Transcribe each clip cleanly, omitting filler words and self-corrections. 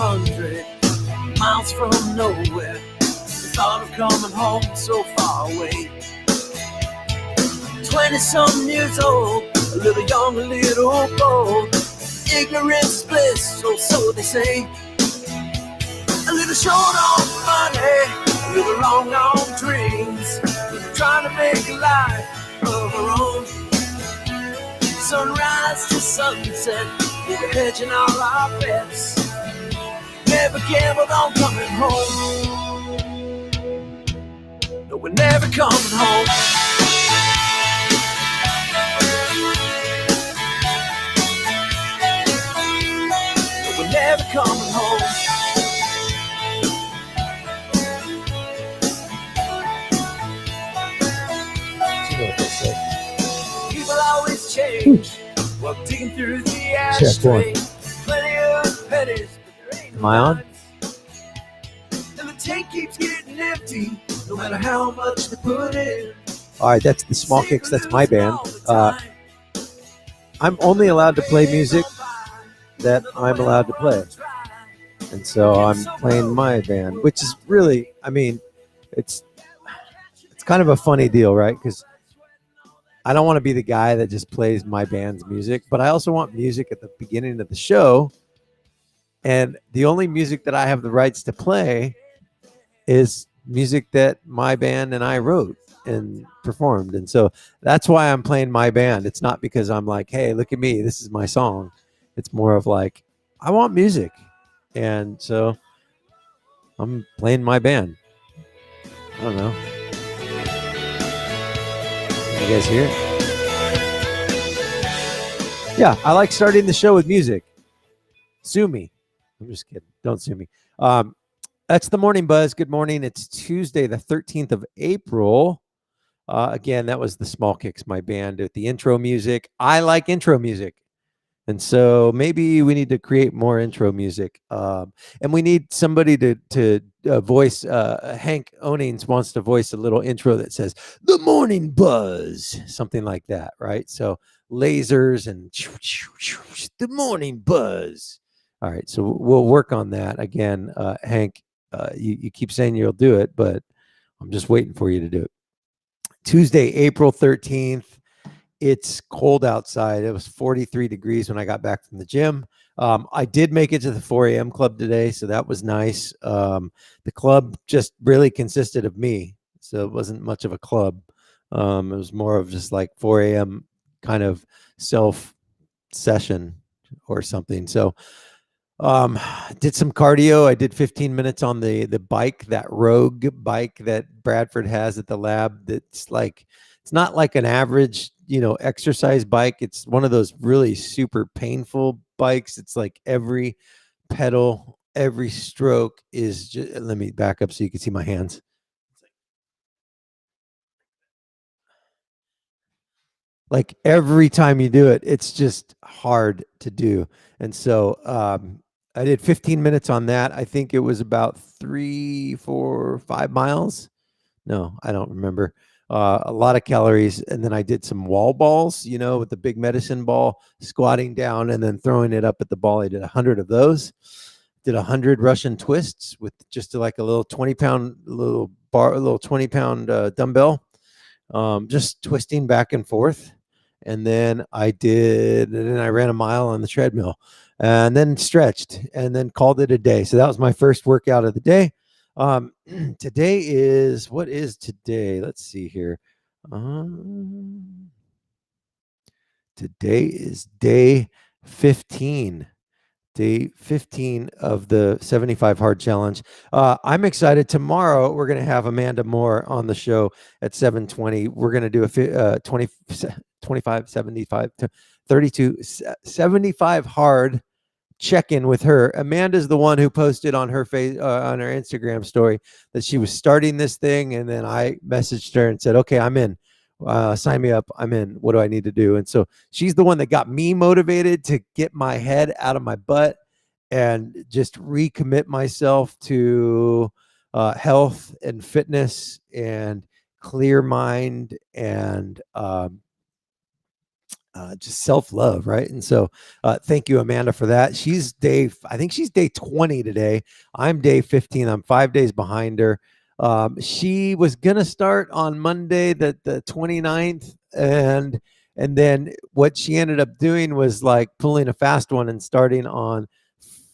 100 miles from nowhere. The thought of coming home so far away. 20-some years old, a little young, a little bold. Ignorance bliss, or so they say. A little short on money, a little long on dreams. Trying to make a life of our own. Sunrise to sunset, we're hedging all our bets. Never gambled on coming home. No, we're never coming home. No, we're never coming home. People always change while digging through the ashtray. Plenty of pennies, but there ain't Am I on? and the tank keeps getting empty, no matter how much they put in. All right, that's the Small Kicks. That's my band. I'm only allowed to play music that I'm allowed to play. And so I'm playing my band, which is really, I mean, it's kind of a funny deal, right? Because I don't want to be the guy that just plays my band's music, but I also want music at the beginning of the show. And the only music that I have the rights to play is music that my band and I wrote and performed. And so that's why I'm playing my band. It's not because I'm like, hey, look at me, this is my song. It's more of like, I want music. And so I'm playing my band. I don't know. You guys hear it? Yeah, I like starting the show with music. Sue me. I'm just kidding. Don't sue me. That's the Morning Buzz. Good morning. It's Tuesday, the 13th of April. Again, that was the Small Kicks, my band, with the intro music. I like intro music. And so maybe we need to create more intro music. And we need somebody to voice. Hank Onings wants to voice a little intro that says, the Morning Buzz, something like that, right? So lasers and the Morning Buzz. All right, so we'll work on that. Again, Hank, you keep saying you'll do it, but I'm just waiting for you to do it. Tuesday, April 13th. It's cold outside. It was 43 degrees when I got back from the gym. I did make it to the 4 a.m. club today, so that was nice. The club just really consisted of me, so it wasn't much of a club. It was more of just like 4 a.m. kind of self session or something. So did some cardio. I did 15 minutes on the bike, that Rogue bike that Bradford has at the lab. That's like, it's not like an average, exercise bike. It's one of those really super painful bikes. It's like every pedal, every stroke is just, let me back up so you can see my hands. Like every time you do it, it's just hard to do. And so I did 15 minutes on that. I think it was about 3, 4, 5 miles. No, I don't remember. A lot of calories. And then I did some wall balls, with the big medicine ball, squatting down and then throwing it up at the ball. I did 100 of those. Did 100 Russian twists with just like a little 20-pound little 20-pound dumbbell, just twisting back and forth. And then I ran a mile on the treadmill and then stretched and then called it a day. So that was my first workout of the day. Today is, what is today? Let's see here. Today is day 15. Day 15 of the 75 Hard Challenge. I'm excited. Tomorrow, we're going to have Amanda Moore on the show at 7:20. We're going to do a 25, 75, 32, 75 hard check-in with her. Amanda's the one who posted on her on her Instagram story that she was starting this thing, and then I messaged her and said, okay, I'm in. Sign me up. I'm in. What do I need to do? And so she's the one that got me motivated to get my head out of my butt and just recommit myself to health and fitness and clear mind and just self-love, right? And so thank you, Amanda, for that. I think she's day 20 today. I'm day 15. I'm 5 days behind her. She was gonna start on Monday, the 29th, and then what she ended up doing was like pulling a fast one and starting on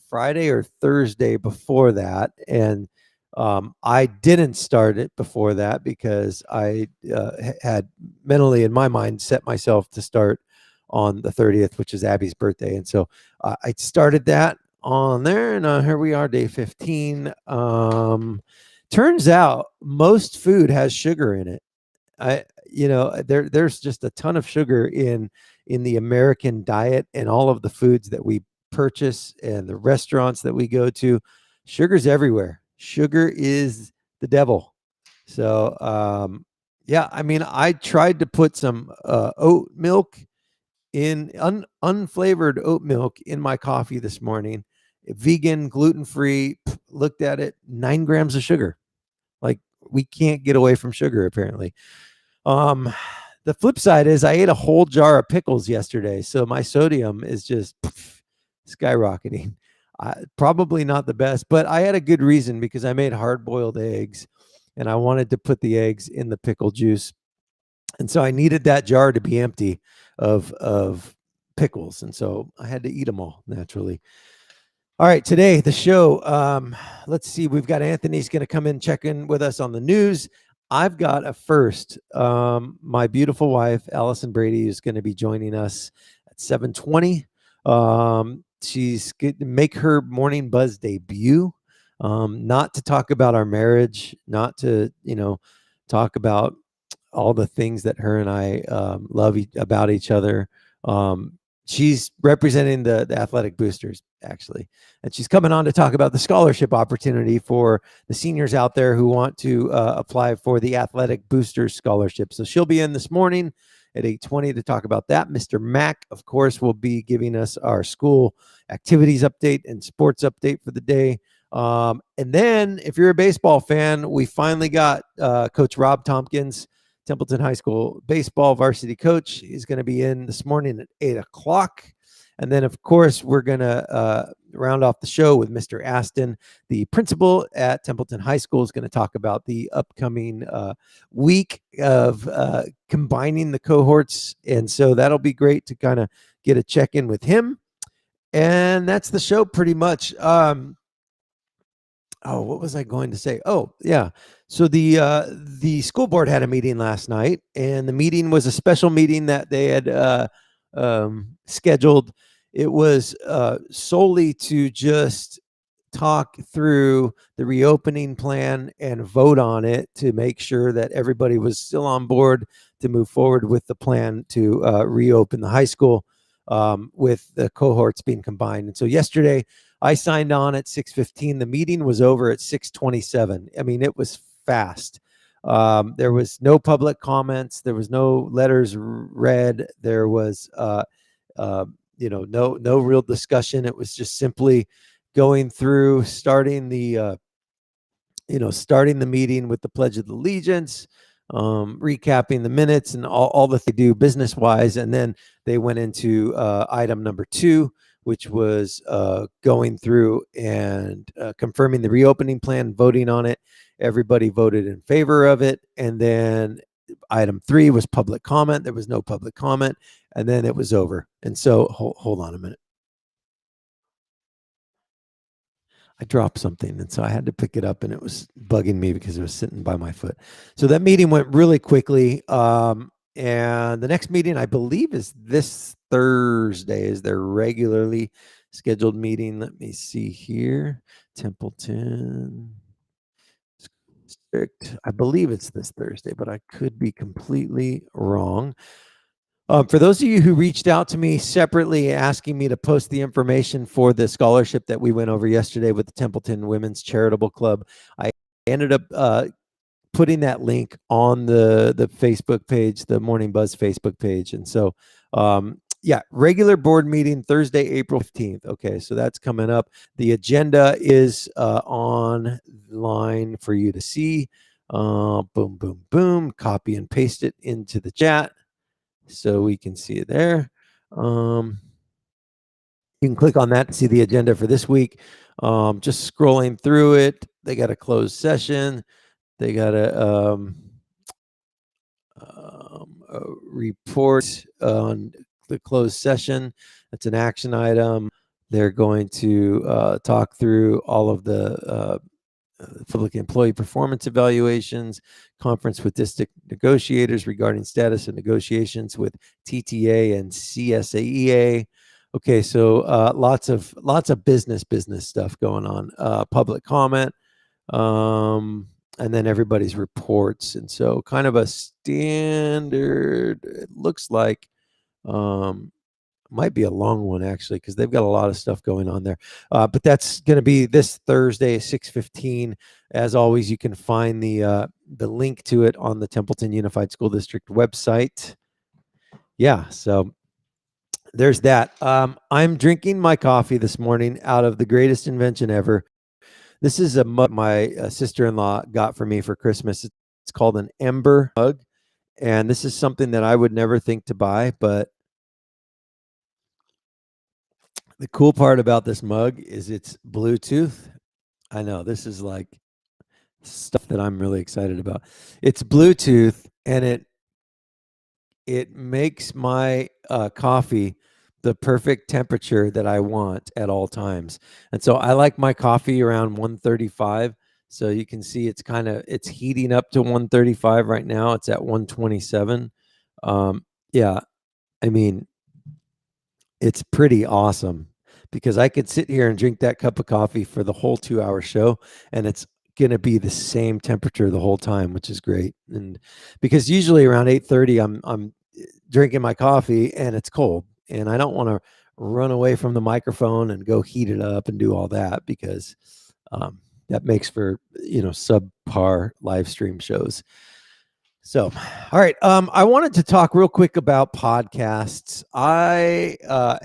Friday or Thursday before that. And I didn't start it before that because I had mentally in my mind set myself to start on the 30th, which is Abby's birthday. And so I started that on there, and here we are, day 15. Turns out most food has sugar in it. There's just a ton of sugar in the American diet, and all of the foods that we purchase and the restaurants that we go to. Sugar's everywhere. Sugar is the devil. So yeah, I mean, I tried to put some oat milk in unflavored oat milk in my coffee this morning. Vegan, gluten-free. Looked at it, 9 grams of sugar. Like, we can't get away from sugar, apparently. The flip side is I ate a whole jar of pickles yesterday, so my sodium is just skyrocketing. Probably not the best, but I had a good reason because I made hard-boiled eggs, and I wanted to put the eggs in the pickle juice, and so I needed that jar to be empty of pickles, and so I had to eat them all naturally. All right, today the show. Let's see. We've got Anthony's going to come in, check in with us on the news. I've got a first. My beautiful wife, Allison Brady, is going to be joining us at 7:20. She's going to make her Morning Buzz debut. Not to talk about our marriage, not to talk about all the things that her and I love about each other. She's representing the Athletic Boosters, actually. And she's coming on to talk about the scholarship opportunity for the seniors out there who want to apply for the Athletic Boosters Scholarship. So she'll be in this morning at 8:20 to talk about that. Mr. Mack, of course, will be giving us our school activities update and sports update for the day. And then if you're a baseball fan, we finally got Coach Rob Tompkins, Templeton High School baseball varsity coach. He's going to be in this morning at 8 o'clock. And then, of course, we're going to round off the show with Mr. Aston, the principal at Templeton High School, is going to talk about the upcoming week of combining the cohorts. And so that'll be great to kind of get a check-in with him. And that's the show pretty much. What was I going to say? Oh, yeah. So the school board had a meeting last night, and the meeting was a special meeting that they had scheduled. It was solely to just talk through the reopening plan and vote on it to make sure that everybody was still on board to move forward with the plan to reopen the high school with the cohorts being combined. And so yesterday I signed on at 6:15. The meeting was over at 6:27. I mean, it was fast. There was no public comments. There was no letters read. There was, no real discussion. It was just simply going through, starting the meeting with the Pledge of Allegiance, recapping the minutes and all that they do business wise. And then they went into item number 2, which was going through and confirming the reopening plan, voting on it. Everybody voted in favor of it. And then item 3 was public comment. There was no public comment. And then it was over. And so hold on a minute. I dropped something, and so I had to pick it up, and it was bugging me because it was sitting by my foot. So that meeting went really quickly. And the next meeting, I believe, is this Thursday, is their regularly scheduled meeting. Let me see here. Templeton District. I believe it's this Thursday, but I could be completely wrong. For those of you who reached out to me separately asking me to post the information for the scholarship that we went over yesterday with the Templeton Women's Charitable Club, I ended up putting that link on the Facebook page, the Morning Buzz Facebook page. And so, regular board meeting Thursday, April 15th. Okay, so that's coming up. The agenda is online for you to see. Boom, boom, boom. Copy and paste it into the chat. so we can see it there. You can click on that to see the agenda for this week. Just scrolling through it, they got a closed session. They got a report on the closed session. That's an action item. They're going to talk through all of the public employee performance evaluations, conference with district negotiators regarding status of negotiations with TTA and CSAEA. Okay, so lots of business stuff going on. Public comment, and then everybody's reports, and so kind of a standard. It looks like might be a long one actually, because they've got a lot of stuff going on there. But that's going to be this Thursday, 6:15. As always, you can find the link to it on the Templeton Unified School District website. Yeah, so there's that. I'm drinking my coffee this morning out of the greatest invention ever. This is a mug my sister-in-law got for me for Christmas. It's called an Ember mug, and this is something that I would never think to buy, but the cool part about this mug is it's Bluetooth. I know this is like stuff that I'm really excited about. It's Bluetooth, and it makes my coffee the perfect temperature that I want at all times. And so I like my coffee around 135. So you can see it's heating up to 135 right now. It's at 127. Yeah, I mean, it's pretty awesome because I could sit here and drink that cup of coffee for the whole 2-hour show, and it's going to be the same temperature the whole time, which is great. And because usually around 8:30, I'm drinking my coffee and it's cold, and I don't want to run away from the microphone and go heat it up and do all that, because that makes for subpar live stream shows. So, all right. I wanted to talk real quick about podcasts. I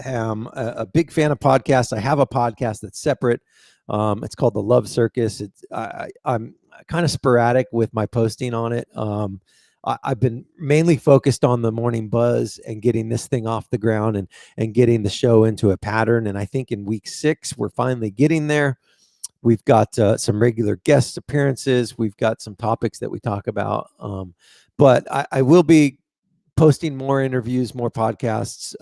am a big fan of podcasts. I have a podcast that's separate. It's called The Love Circus. I'm kind of sporadic with my posting on it. I've been mainly focused on the morning buzz and getting this thing off the ground and getting the show into a pattern. And I think in week 6, we're finally getting there. We've got some regular guest appearances. We've got some topics that we talk about. But I will be posting more interviews, more podcasts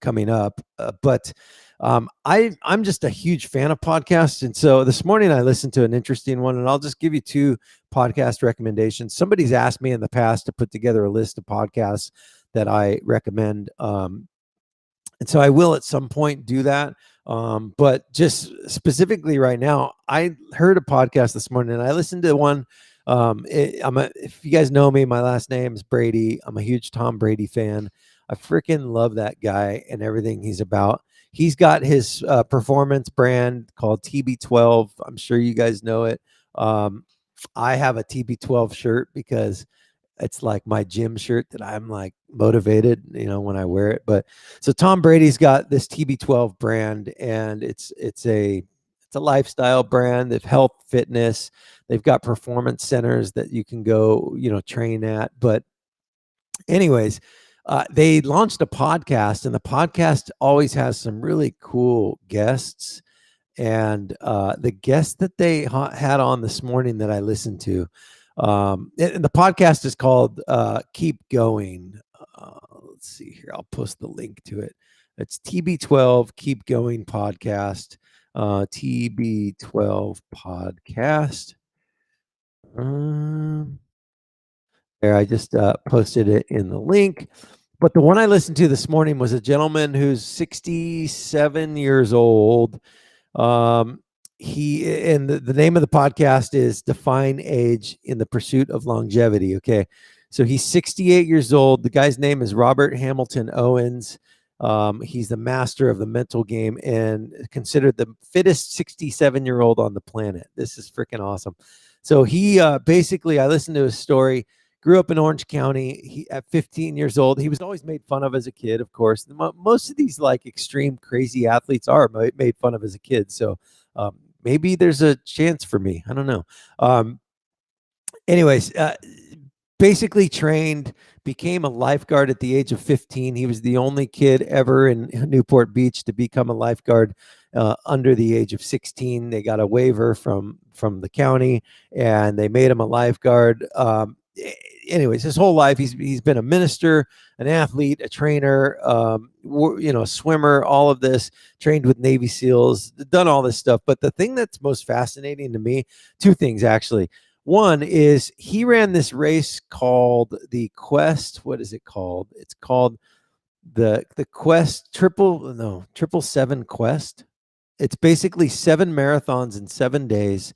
coming up. But I'm just a huge fan of podcasts. And so this morning I listened to an interesting one, and I'll just give you 2 podcast recommendations. Somebody's asked me in the past to put together a list of podcasts that I recommend. And so I will at some point do that. But just specifically right now, I heard a podcast this morning and I listened to one. If you guys know me, my last name is Brady. I'm a huge Tom Brady fan. I freaking love that guy and everything he's about. He's got his performance brand called TB12. I'm sure you guys know it. I have a TB12 shirt because it's like my gym shirt that I'm like motivated, when I wear it. But so Tom Brady's got this TB12 brand, and it's a lifestyle brand of health, fitness. They've got performance centers that you can go, train at. But anyways, they launched a podcast, and the podcast always has some really cool guests. And the guest that they had on this morning that I listened to, and the podcast is called Keep Going. Let's see here. I'll post the link to it. It's TB12 Keep Going podcast. TB12 podcast. There, I just posted it in the link. But the one I listened to this morning was a gentleman who's 67 years old. The name of the podcast is Define Age in the Pursuit of Longevity. Okay. So he's 68 years old. The guy's name is Robert Hamilton Owens. He's the master of the mental game and considered the fittest 67-year-old on the planet. This is freaking awesome. So he basically, I listened to his story, grew up in Orange County. At 15 years old, he was always made fun of as a kid, of course. Most of these like extreme crazy athletes are made fun of as a kid. So maybe there's a chance for me. I don't know. Anyways, basically trained, became a lifeguard at the age of 15. He was the only kid ever in Newport Beach to become a lifeguard under the age of 16. They got a waiver from the county, and they made him a lifeguard. Anyways, his whole life he's been a minister, an athlete, a trainer, a swimmer, all of this, trained with Navy SEALs, done all this stuff. But the thing that's most fascinating to me, two things actually. One is he ran this race called the Quest. What is it called? It's called the Quest 777 Quest. It's basically 7 marathons in 7 days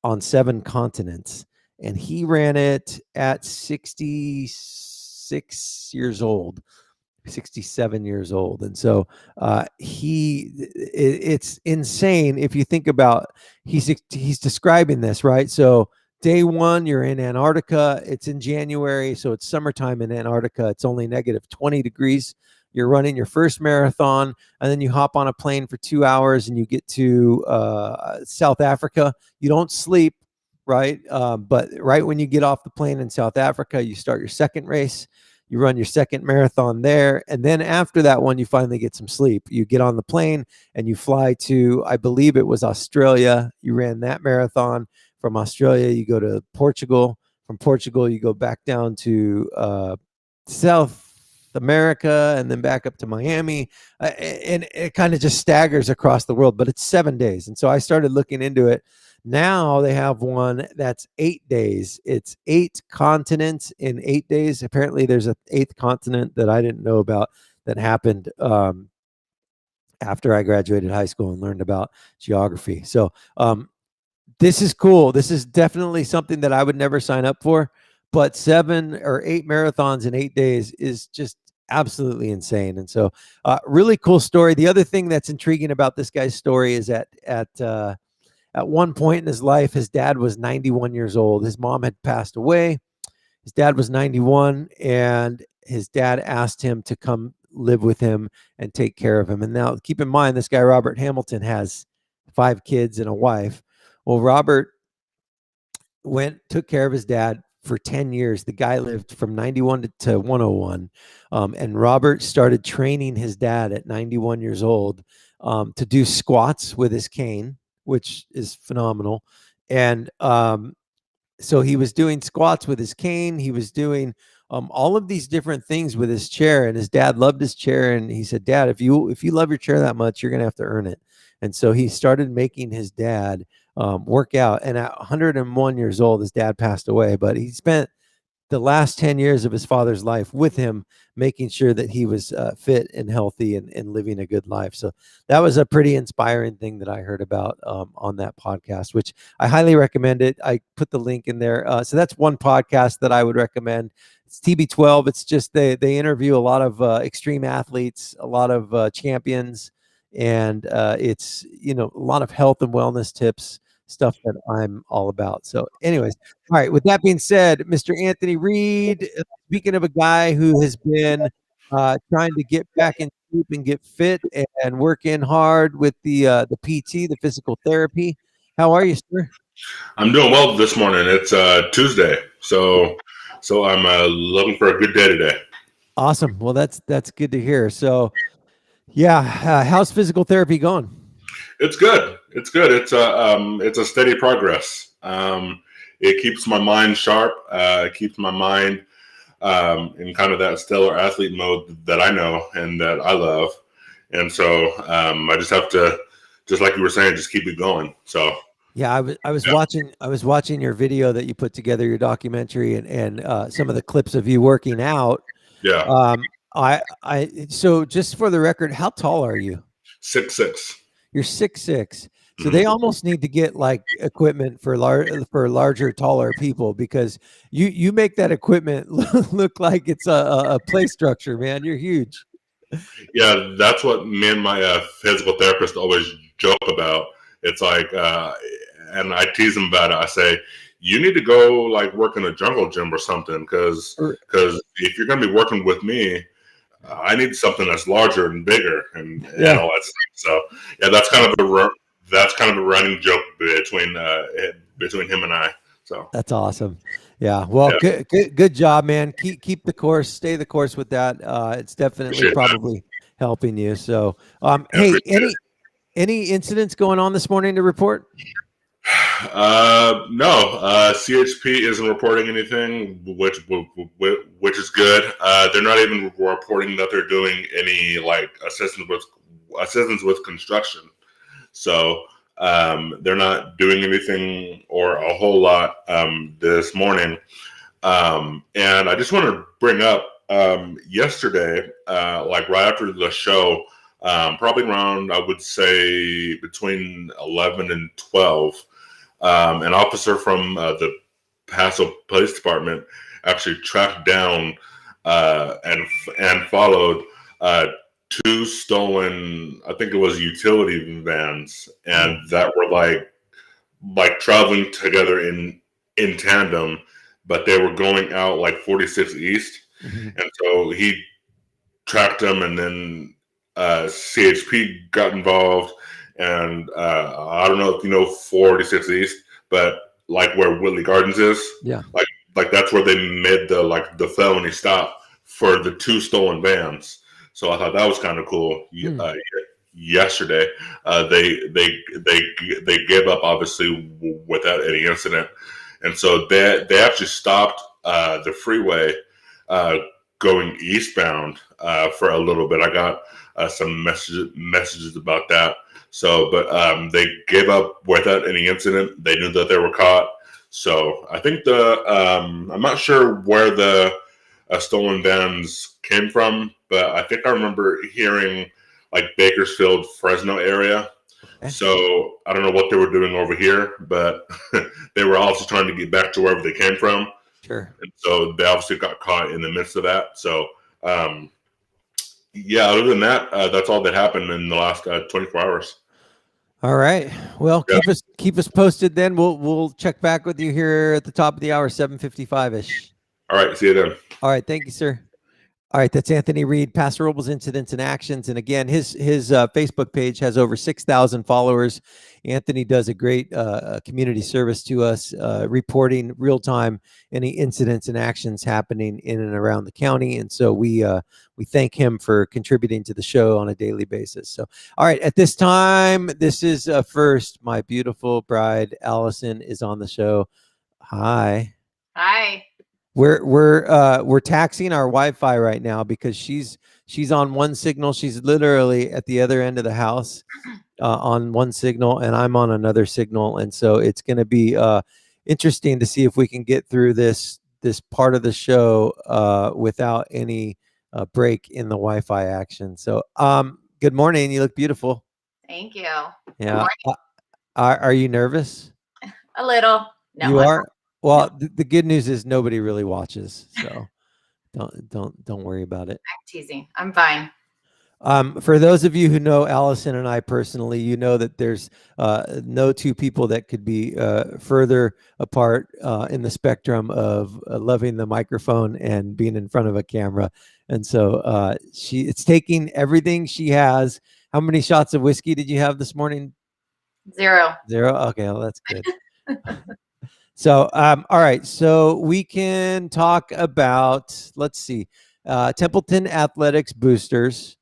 on 7 continents. And he ran it at 66 years old, 67 years old. And so it's insane if you think about, he's describing this, right? So day 1, you're in Antarctica. It's in January, so it's summertime in Antarctica. It's only negative 20 degrees. You're running your first marathon, and then you hop on a plane for 2 hours, and you get to South Africa. You don't sleep, right? But right when you get off the plane in South Africa, you start your second race. You run your second marathon there, and then after that one, you finally get some sleep. You get on the plane, and you fly to, I believe it was Australia. You ran that marathon. From Australia, you go to Portugal. From Portugal, you go back down to South America, and then back up to Miami. And it kind of just staggers across the world, but it's 7 days. And so I started looking into it. Now they have one that's 8 days. It's 8 continents in 8 days. Apparently there's an 8th continent that I didn't know about that happened after I graduated high school and learned about geography. So this is cool. This is definitely something that I would never sign up for, but 7 or 8 marathons in 8 days is just absolutely insane. And so really cool story. The other thing that's intriguing about this guy's story is at one point in his life, his dad was 91 years old. His mom had passed away. His dad was 91, and his dad asked him to come live with him and take care of him. And now keep in mind, this guy, Robert Hamilton, has 5 kids and a wife. Well, Robert took care of his dad for 10 years. The guy lived from 91 to 101. And Robert started training his dad at 91 years old to do squats with his cane, which is phenomenal. And so he was doing squats with his cane. He was doing all of these different things with his chair, and his dad loved his chair. And he said, "Dad, if you love your chair that much, you're going to have to earn it." And so he started making his dad work out. And at 101 years old, his dad passed away, but he spent the last 10 years of his father's life with him, making sure that he was fit and healthy and living a good life. So that was a pretty inspiring thing that I heard about on that podcast, which I highly recommend it. I put the link in there. So that's one podcast that I would recommend. It's TB12. It's just they interview a lot of extreme athletes, a lot of champions, and it's a lot of health and wellness tips, stuff that I'm all about. So anyways, all right, with that being said, Mr. Anthony Reed, speaking of a guy who has been trying to get back in shape and get fit and working hard with the PT, the physical therapy, how are you, sir? I'm doing well this morning. It's Tuesday, so I'm looking for a good day today. Awesome. Well, that's good to hear. So yeah, how's physical therapy going? It's good. It's good. It's a steady progress. It keeps my mind sharp. It keeps my mind in kind of that stellar athlete mode that I know and that I love. And so I just have to, just like you were saying, just keep it going. So yeah, I was watching your video that you put together, your documentary, and some of the clips of you working out. Yeah. So just for the record, how tall are you? 6'6". You're 6'6". So they almost need to get like equipment for larger, taller people, because you make that equipment look like it's a play structure, man. You're huge. Yeah, that's what me and my physical therapist always joke about. It's like, and I tease him about it. I say, you need to go like work in a jungle gym or something, because if you're going to be working with me, I need something that's larger and bigger and all that stuff. So yeah, that's kind of a running joke between him and I. So that's awesome. Yeah. Well, Yeah. good job, man. Keep the course. Stay the course with that. It's definitely Appreciate that. probably helping you. So, Yeah, hey, appreciate it. any incidents going on this morning to report? No, CHP isn't reporting anything, which is good. They're not even reporting that they're doing any like assistance with construction. So they're not doing anything or a whole lot this morning. And I just want to bring up yesterday, like right after the show, probably around I would say between 11 and 12. An officer from the Paso Police Department actually tracked down and followed two stolen, I think it was utility vans, and that were like traveling together in tandem, but they were going out like 46 East, and so he tracked them, and then CHP got involved. And I don't know if you know 46 East, but like where Whitley Gardens is, Yeah. like that's where they made the felony stop for the two stolen vans. So I thought that was kind of cool. Yesterday, they gave up obviously without any incident, and so they actually stopped the freeway going eastbound for a little bit. I got some messages about that. So, but they gave up without any incident. They knew that they were caught. So I think I'm not sure where the stolen vans came from, but I think I remember hearing like Bakersfield, Fresno area. Okay. So I don't know what they were doing over here, but they were also trying to get back to wherever they came from. Sure. And so they obviously got caught in the midst of that. So, yeah, other than that, that's all that happened in the last 24 hours. All right. Well, Yeah. keep us posted then. We'll check back with you here at the top of the hour, 7:55-ish. All right. See you then. All right. Thank you, sir. All right, that's Anthony Reed, Paso Robles Incidents and Actions. And again, his Facebook page has over 6,000 followers. Anthony does a great community service to us, reporting real time any incidents and actions happening in and around the county. And so we thank him for contributing to the show on a daily basis. So, all right, at this time, this is first. My beautiful bride, Allison, is on the show. Hi. Hi. We're taxing our Wi-Fi right now because she's on one signal. She's literally at the other end of the house on one signal, and I'm on another signal. And so it's going to be interesting to see if we can get through this part of the show without any break in the Wi-Fi action. So good morning. You look beautiful. Thank you. Yeah. Are you nervous? A little. No, You are? Well, the good news is nobody really watches, so don't worry about it. I'm teasing. I'm fine. For those of you who know Allison and I personally, you know that there's no two people that could be further apart in the spectrum of loving the microphone and being in front of a camera. And so it's taking everything she has. How many shots of whiskey did you have this morning? 0. Okay, well, that's good. So, all right. So we can talk about, let's see, Templeton Athletics Boosters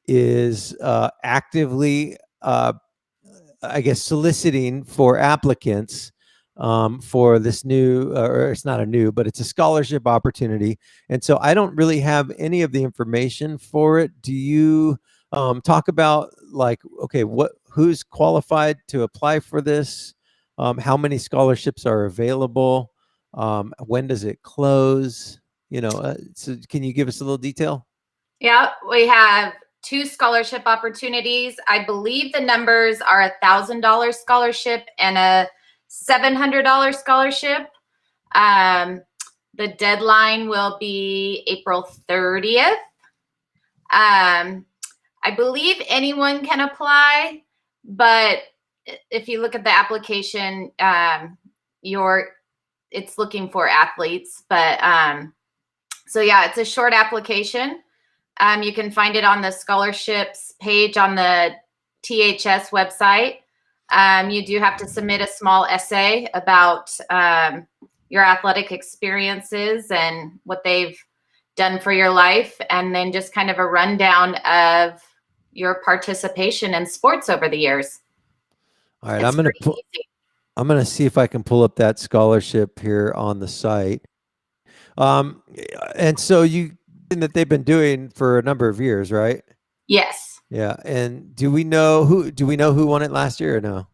is actively, I guess, soliciting for applicants for this new, or it's not a new, but it's a scholarship opportunity. And so I don't really have any of the information for it. Do you talk about like, okay, who's qualified to apply for this? How many scholarships are available? When does it close? So can you give us a little detail? Yeah, we have 2 scholarship opportunities. I believe the numbers are $1,000 scholarship and a $700 scholarship. The deadline will be April 30th. I believe anyone can apply, but if you look at the application, it's looking for athletes, but so yeah, it's a short application. You can find it on the scholarships page on the THS website. You do have to submit a small essay about your athletic experiences and what they've done for your life, and then just kind of a rundown of your participation in sports over the years. All right, It's pretty easy. I'm gonna see if I can pull up that scholarship here on the site. And so that they've been doing for a number of years, right? Yes. Yeah. And do we know who won it last year or no?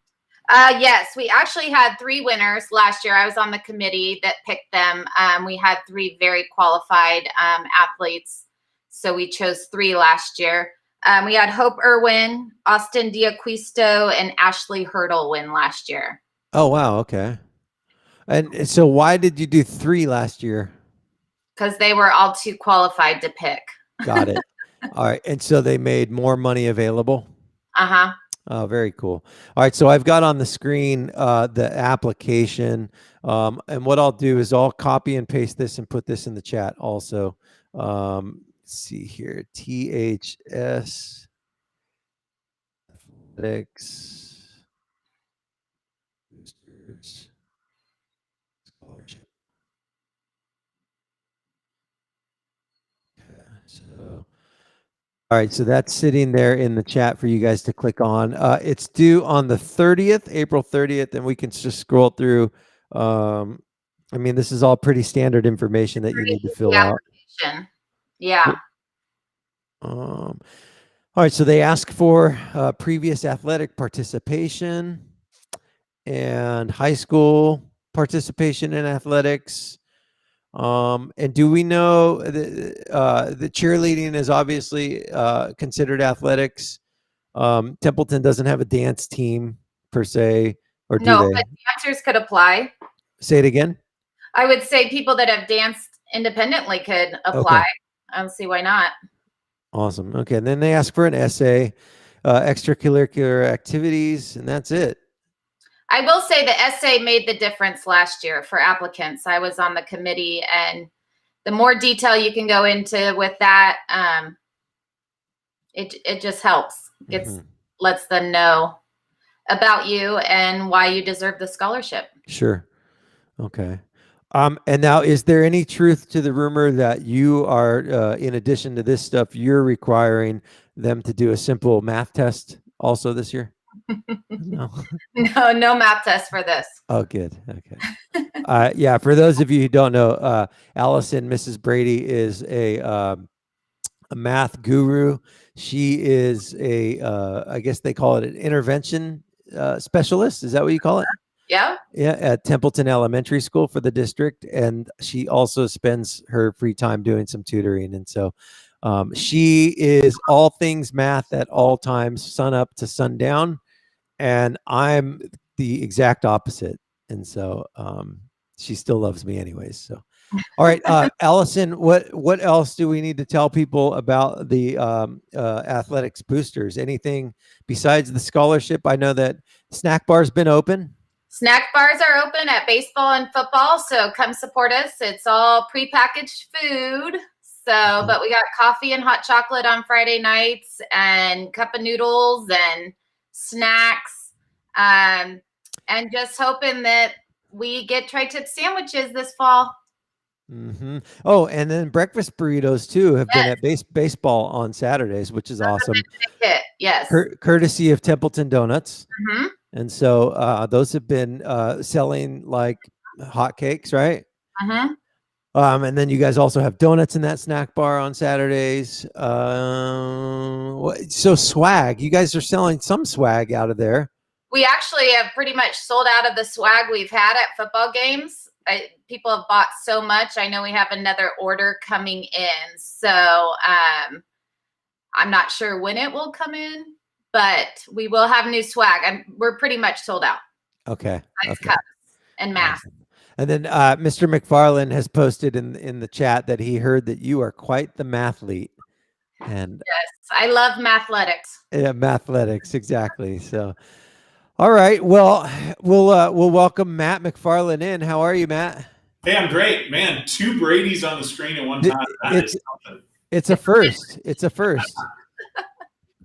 Yes, we actually had 3 winners last year. I was on the committee that picked them. We had 3 very qualified athletes, so we chose 3 last year. We had Hope Irwin, Austin Diaquisto, and Ashley Hurdle win last year. Oh, wow. Okay. And so why did you do 3 last year? Because they were all too qualified to pick. Got it. All right. And so they made more money available? Uh-huh. Oh, very cool. All right. So I've got on the screen the application. And what I'll do is I'll copy and paste this and put this in the chat also. Let's see here. THS Athletics Boosters Scholarship. So, all right, so that's sitting there in the chat for you guys to click on. It's due on the 30th, April 30th, and we can just scroll through. I mean, this is all pretty standard information that you need to fill out. Yeah. All right, so they ask for previous athletic participation and high school participation in athletics. And do we know the cheerleading is obviously considered athletics? Templeton doesn't have a dance team per se, or do No, they? but dancers could apply. Say it again. I would say people that have danced independently could apply. Okay. I don't see why not. Awesome. Okay, and then they ask for an essay, extracurricular activities, and that's it. I will say the essay made the difference last year for applicants. I was on the committee, and the more detail you can go into with that, it just helps. Lets them know about you and why you deserve the scholarship. Sure. Okay. And now, is there any truth to the rumor that you are, in addition to this stuff, you're requiring them to do a simple math test also this year? No. No math test for this. Oh, good. Okay. Yeah. For those of you who don't know, Allison, Mrs. Brady, is a math guru. She is I guess they call it an intervention specialist. Is that what you call it? Yeah. Yeah, at Templeton Elementary School for the district, and she also spends her free time doing some tutoring. And so, she is all things math at all times, sun up to sundown. And I'm the exact opposite. And so she still loves me anyways. So, all right, Allison, what else do we need to tell people about the athletics boosters? Anything besides the scholarship? I know that snack bar's been open. Snack bars are open at baseball and football, so come support us. It's all prepackaged food. So, but we got coffee and hot chocolate on Friday nights, and cup of noodles and snacks, and just hoping that we get tri-tip sandwiches this fall. Mm-hmm. Oh, and then breakfast burritos too have been at baseball on Saturdays, which is awesome. Yes, courtesy of Templeton Donuts. Mm-hmm. And so those have been selling like hotcakes, right? Mm-hmm. And then you guys also have donuts in that snack bar on Saturdays. So swag, you guys are selling some swag out of there. We actually have pretty much sold out of the swag we've had at football games. People have bought so much. I know we have another order coming in. So I'm not sure when it will come in, but we will have new swag. We're pretty much sold out. Okay. Nice cups and masks. Awesome. And then Mr. McFarland has posted in the chat that he heard that you are quite the mathlete. And yes, I love mathletics. Yeah, mathletics, exactly. So, all right. Well, we'll welcome Matt McFarland in. How are you, Matt? Hey, I'm great, man. 2 Brady's on the screen at one time. It's a first. It's a first.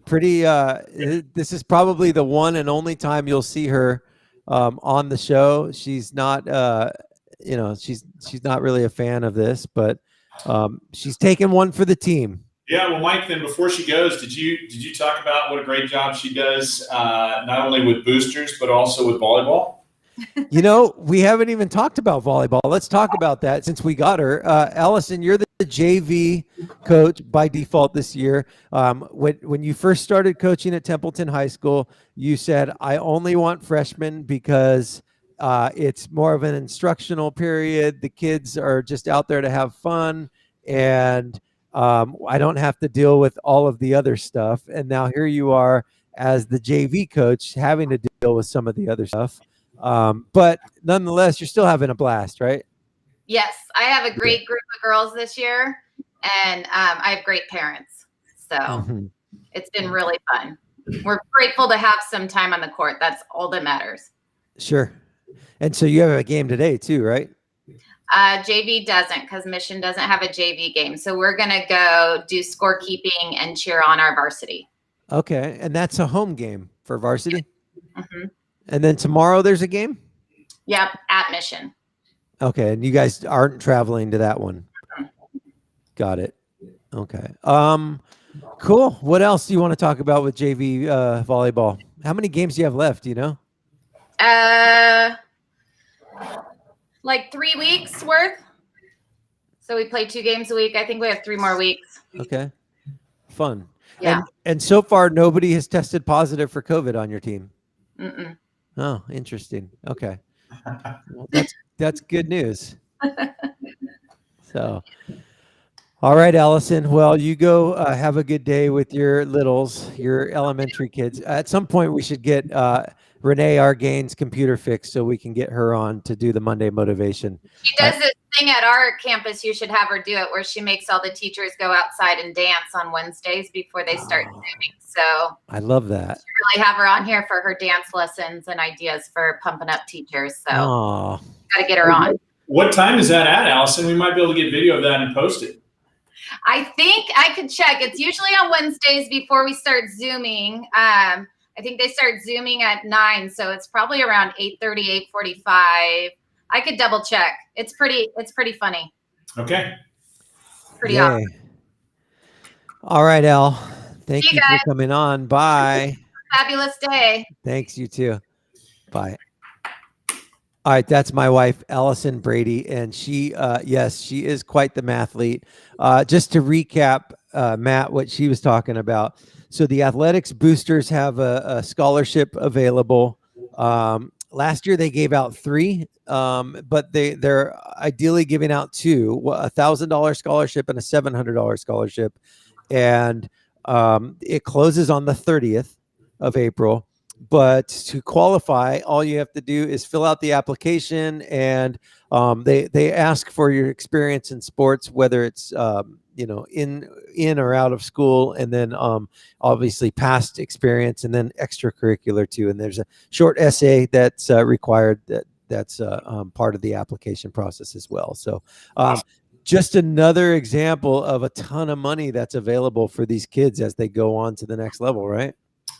Pretty. This is probably the one and only time you'll see her on the show. She's not she's not really a fan of this, but she's taking one for the team. Yeah, well, Mike, then before she goes, did you talk about what a great job she does, not only with boosters, but also with volleyball? We haven't even talked about volleyball. Let's talk about that since we got her. Allison, you're the JV coach by default this year. When you first started coaching at Templeton High School, you said, I only want freshmen because it's more of an instructional period. The kids are just out there to have fun, and I don't have to deal with all of the other stuff. And now here you are as the JV coach having to deal with some of the other stuff. But nonetheless, you're still having a blast, right? Yes, I have a great group of girls this year, and I have great parents. So it's been really fun. We're grateful to have some time on the court. That's all that matters. Sure. And so you have a game today too, right? JV doesn't, because Mission doesn't have a JV game. So we're going to go do scorekeeping and cheer on our varsity. Okay. And that's a home game for varsity? Mm-hmm. And then tomorrow there's a game? Yep, at Mission. Okay. And you guys aren't traveling to that one? Got it. Okay. Cool. What else do you want to talk about with JV volleyball? How many games do you have left, do you know? Like 3 weeks worth. So we play 2 games a week. I think we have 3 more weeks. Okay. Fun. Yeah. And so far, nobody has tested positive for COVID on your team. Mm-mm. Oh, interesting. Okay. Well, that's good news. So, all right, Allison. Well, you go have a good day with your littles, your elementary kids. At some point, we should get Renee Argain's computer fixed so we can get her on to do the Monday motivation. She does this thing at our campus. You should have her do it, where she makes all the teachers go outside and dance on Wednesdays before they start Zooming. So I love that. Really have her on here for her dance lessons and ideas for pumping up teachers. So got to get her on. What time is that at, Allison? We might be able to get video of that and post it. I think I could check. It's usually on Wednesdays before we start Zooming. I think they start Zooming at 9, so it's probably around 8:30, 8:45. I could double check. It's pretty funny. Okay. Pretty awesome. All right, Al. Thank you for coming on. Bye. Fabulous day. Thanks, you too. Bye. All right, that's my wife, Allison Brady, and she, yes, she is quite the mathlete. Just to recap, Matt, what she was talking about. So the athletics boosters have a scholarship available. Last year they gave out 3, but they're ideally giving out 2, a $1,000 scholarship and a $700 scholarship. And it closes on the 30th of April. But to qualify, all you have to do is fill out the application, and they ask for your experience in sports, whether it's in or out of school, and then obviously past experience, and then extracurricular too. And there's a short essay that's required that's part of the application process as well. So just another example of a ton of money that's available for these kids as they go on to the next level, right?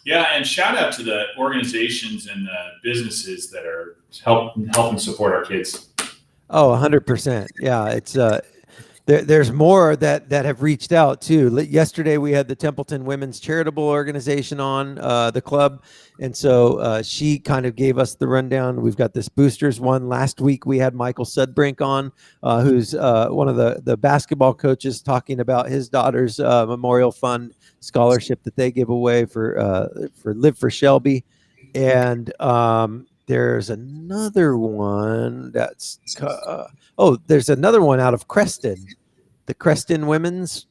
Yeah, and shout out to the organizations and the businesses that are helping support our kids. Oh, 100%. Yeah, it's there's more that have reached out too. Yesterday we had the Templeton Women's Charitable Organization on the club, and so she kind of gave us the rundown. We've got this boosters one. Last week we had Michael Sudbrink on, who's one of the basketball coaches, talking about his daughter's Memorial Fund scholarship that they give away for Live for Shelby. And there's another one that's there's another one out of Creston, the Creston Women's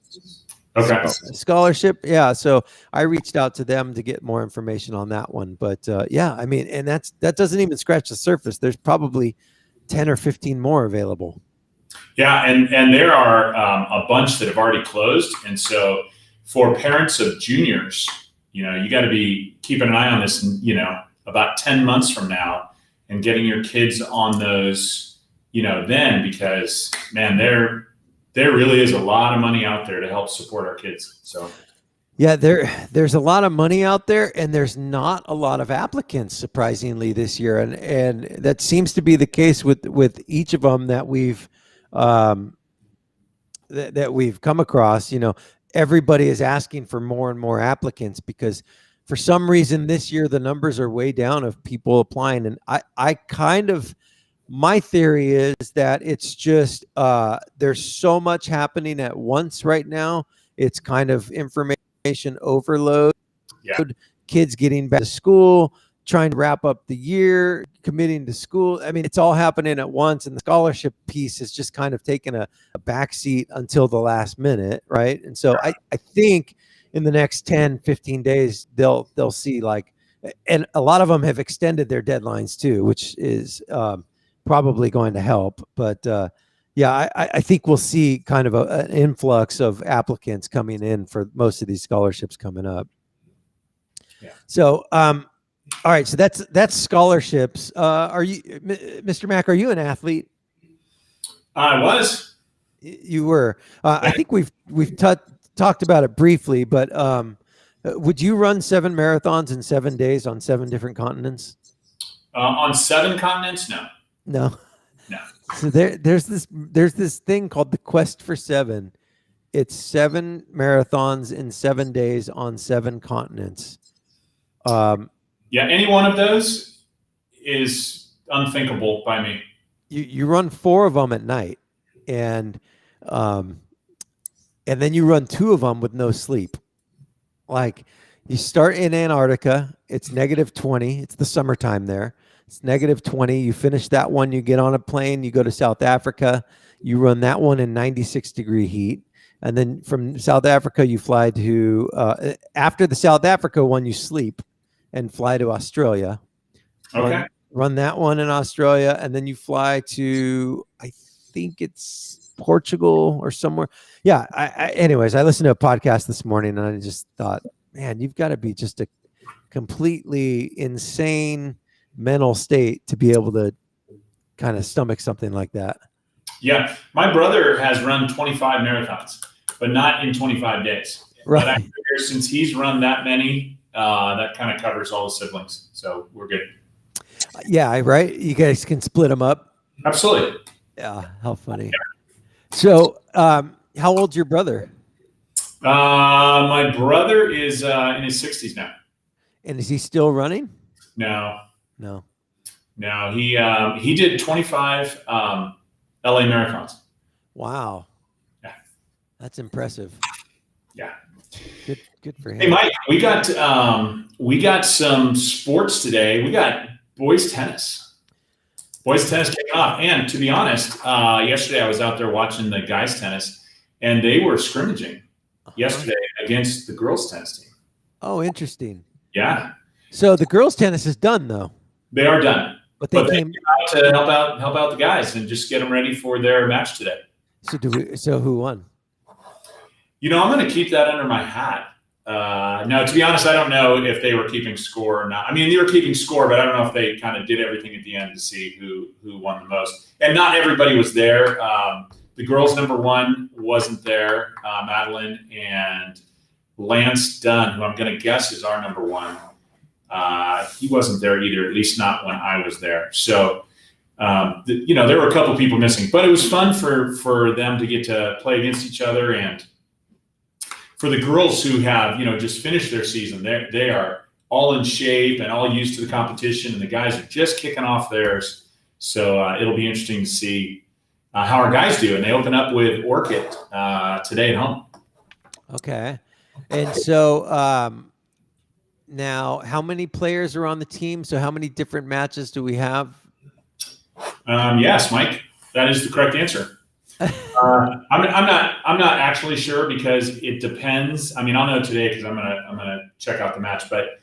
Scholarship. Yeah, so I reached out to them to get more information on that one. But yeah, I mean, and that doesn't even scratch the surface. There's probably 10 or 15 more available. Yeah, and there are a bunch that have already closed, and so for parents of juniors, you got to be keeping an eye on this, about 10 months from now, and getting your kids on those, then, because man, there really is a lot of money out there to help support our kids. So Yeah, there's a lot of money out there, and there's not a lot of applicants, surprisingly, this year, and that seems to be the case with each of them that um, that we've come across. Everybody is asking for more and more applicants because for some reason this year the numbers are way down of people applying, and I kind of my theory is that it's just there's so much happening at once right now. It's kind of information overload, kids getting back to school, trying to wrap up the year, committing to school. I mean, it's all happening at once, and the scholarship piece is just kind of taking a backseat until the last minute, right? And so I think in the next 10, 15 days, they'll see and a lot of them have extended their deadlines too, which is probably going to help. But yeah, I think we'll see kind of an influx of applicants coming in for most of these scholarships coming up. Yeah. So, all right. So that's scholarships. Are you, Mr. Mack? Are you an athlete? I was. You were. I think we've talked about it briefly, but would you run 7 marathons in 7 days on 7 different continents? On 7 continents? No. No. No. So there's this thing called the Quest for 7. It's 7 marathons in 7 days on 7 continents. Yeah, any one of those is unthinkable by me. You run 4 of them at night, and then you run 2 of them with no sleep. Like you start in Antarctica, it's -20. It's the summertime there. It's -20. You finish that one, you get on a plane, you go to South Africa, you run that one in 96-degree heat. And then from South Africa, you fly to, after the South Africa one, you sleep and fly to Australia. Okay. Run that one in Australia. And then you fly to, I think it's Portugal or somewhere. Yeah. Anyways, I listened to a podcast this morning and I just thought, man, you've got to be just a completely insane mental state to be able to kind of stomach something like that. Yeah. My brother has run 25 marathons, but not in 25 days. Right. But I figure since he's run that many, that kind of covers all the siblings. So we're good. Yeah. Right. You guys can split them up. Absolutely. Yeah. How funny. So, how old's your brother? My brother is in his 60s now. And is he still running? No. He did 25 LA marathons. Wow. Yeah. That's impressive. Yeah. Good for him. Hey, Mike, we got some sports today. We got boys tennis. Boys tennis kicking off. And to be honest, yesterday I was out there watching the guys tennis, and they were scrimmaging yesterday against the girls tennis team. Oh, interesting. Yeah. So the girls tennis is done though. They are done. But they came out to help out the guys and just get them ready for their match today. So who won? I'm going to keep that under my hat. No, to be honest, I don't know if they were keeping score or not. I mean, they were keeping score, but I don't know if they kind of did everything at the end to see who won the most. And not everybody was there. The girls' number 1 wasn't there, Madeline, and Lance Dunn, who I'm going to guess is our number 1. He wasn't there either, at least not when I was there. So, there were a couple people missing, but it was fun for them to get to play against each other. And for the girls who have, just finished their season, they are all in shape and all used to the competition, and the guys are just kicking off theirs. So it'll be interesting to see how our guys do. And they open up with Orchid today at home. Okay. And so, now, how many players are on the team? So how many different matches do we have? Yes, Mike, that is the correct answer. I'm not actually sure because it depends. I mean, I'll know today because I'm gonna check out the match. But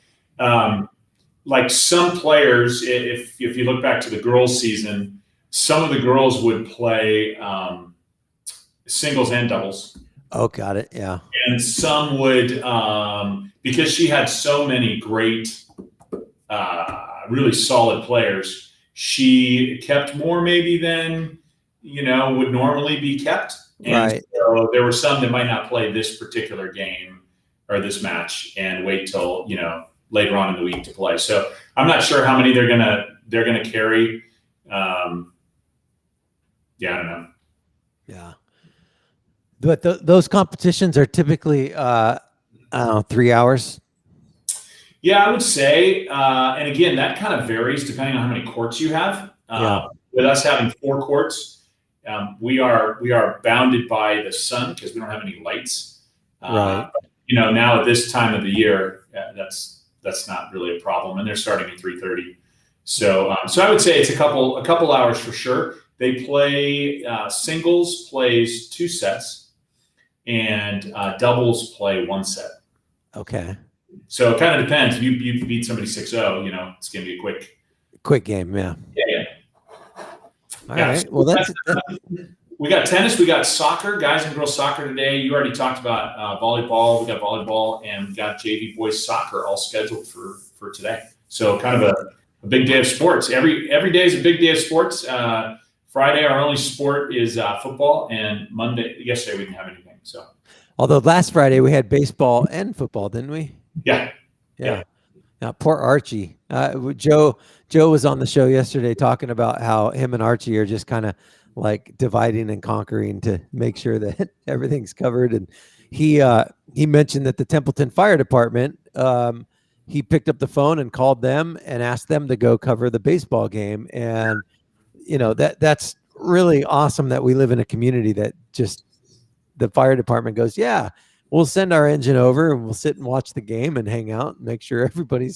like some players, if you look back to the girls' season, some of the girls would play singles and doubles. Oh, got it. Yeah. And some would, because she had so many great, really solid players, she kept more maybe than, would normally be kept. And right. So there were some that might not play this particular game. or this match and wait till, later on in the week to play. So I'm not sure how many they're gonna carry. I don't know. Yeah. But those competitions are typically, 3 hours. Yeah, I would say, and again, that kind of varies depending on how many courts you have. With us having 4 courts, we are bounded by the sun because we don't have any lights. Right. Now at this time of the year, that's not really a problem, and they're starting at 3:30. So I would say it's a couple hours for sure. They play singles plays 2 sets, and doubles play 1 set. Okay. So it kind of depends. If you beat somebody 6-0, it's going to be a quick game. Yeah. Yeah. All right. Well, that's we got tennis, we got soccer, guys and girls soccer today. You already talked about volleyball. We got volleyball, and we got JV boys soccer all scheduled for today. So kind of a big day of sports. Every day is a big day of sports. Friday, our only sport is football, and yesterday we didn't have anything. So, although last Friday we had baseball and football, didn't we? Yeah. Now, poor Archie. Joe was on the show yesterday talking about how him and Archie are just kind of like dividing and conquering to make sure that everything's covered. And he mentioned that the Templeton Fire Department, he picked up the phone and called them and asked them to go cover the baseball game. And that's really awesome that we live in a community that just the fire department goes, yeah, we'll send our engine over and we'll sit and watch the game and hang out and make sure everybody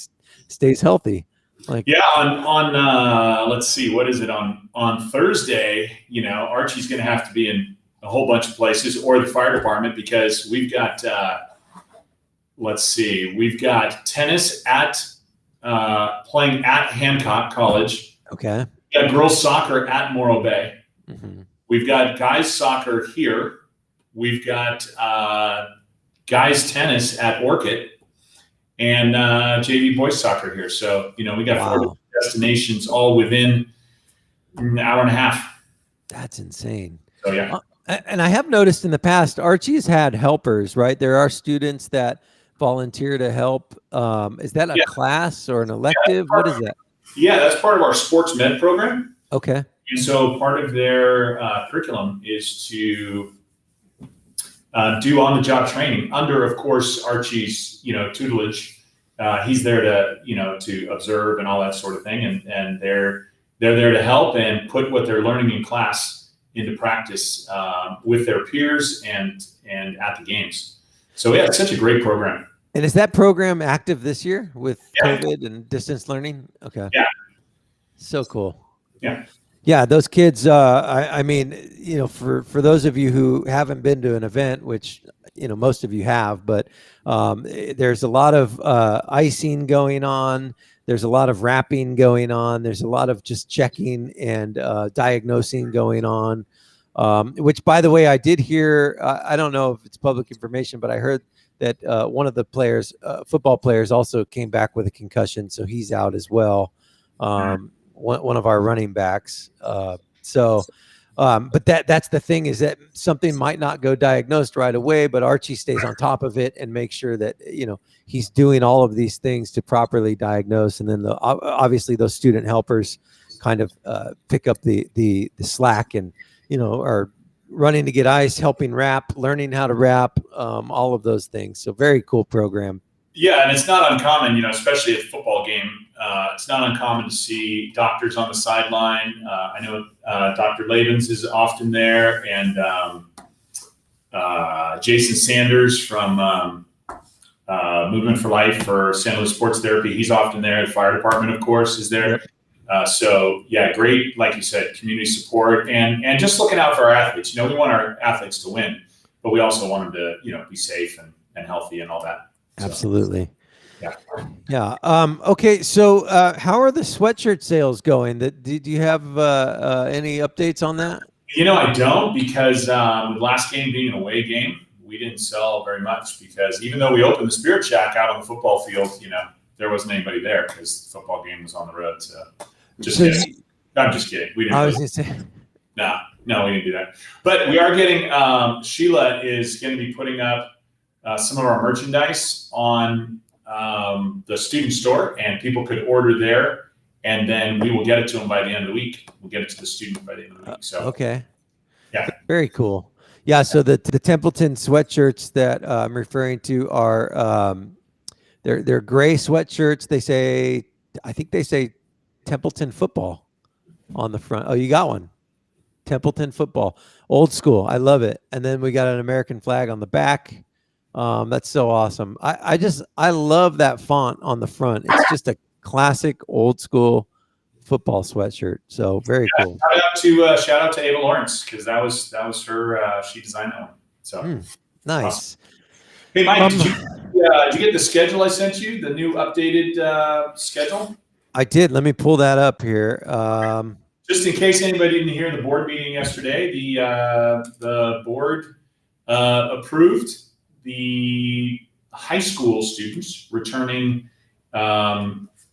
stays healthy. On let's see, what is it on Thursday? Archie's going to have to be in a whole bunch of places, or the fire department, because we've got we've got tennis playing at Hancock College. Okay. We've got girls soccer at Morro Bay. Mm-hmm. We've got guys soccer here. We've got guys tennis at Orchid, and JV boys soccer here. So, we got 4 destinations all within an hour and a half. That's insane. So, yeah. And I have noticed in the past, Archie's had helpers, right? There are students that volunteer to help. Is that a class or an elective? What is that? Yeah, that's part of our sports med program. Okay. And so part of their curriculum is to do on-the-job training under, of course, Archie's, tutelage. He's there to observe and all that sort of thing, and they're there to help and put what they're learning in class into practice with their peers and at the games. So yeah, it's such a great program. And is that program active this year with COVID and distance learning? Okay. Yeah. So cool. Yeah. Yeah, those kids, I mean, for those of you who haven't been to an event, which, most of you have, but there's a lot of icing going on. There's a lot of wrapping going on. There's a lot of just checking and diagnosing going on, which, by the way, I did hear, I don't know if it's public information, but I heard that one of the players, football players, also came back with a concussion, so he's out as well. One of our running backs. But that's the thing, is that something might not go diagnosed right away, but Archie stays on top of it and makes sure that, he's doing all of these things to properly diagnose. And then obviously those student helpers kind of pick up the slack and, are running to get ice, helping wrap, learning how to wrap, all of those things. So very cool program. Yeah, and it's not uncommon, especially at a football game. It's not uncommon to see doctors on the sideline. I know Dr. Labens is often there, and Jason Sanders from Movement for Life for San Luis Sports Therapy, he's often there. The fire department, of course, is there. So, yeah, great, like you said, community support and just looking out for our athletes. We want our athletes to win, but we also want them to, be safe and healthy and all that. So, absolutely. Yeah. Okay. So, how are the sweatshirt sales going? Do you have any updates on that? I don't, because with last game being an away game, we didn't sell very much, because even though we opened the Spirit Shack out on the football field, there wasn't anybody there because the football game was on the road. So kidding. I'm just kidding. We didn't. I was going to say. No, we didn't do that. But we are getting, Sheila is going to be putting up some of our merchandise on the student store, and people could order there, and then we will get it to them by the end of the week. We'll get it to the student by the end of the week. So Okay. yeah. Very cool. Yeah. So the Templeton sweatshirts that I'm referring to are they're gray sweatshirts. I think they say Templeton football on the front. Oh, you got one. Templeton football, old school. I love it. And then we got an American flag on the back. That's so awesome. I love that font on the front. It's just a classic old school football sweatshirt. So very cool. Shout out to Ava Lawrence, because that was her. She designed that one. So Nice. Awesome. Hey Mike, did you get the schedule I sent you? The new updated schedule? I did. Let me pull that up here. Just in case anybody didn't hear the board meeting yesterday, the board approved the high school students returning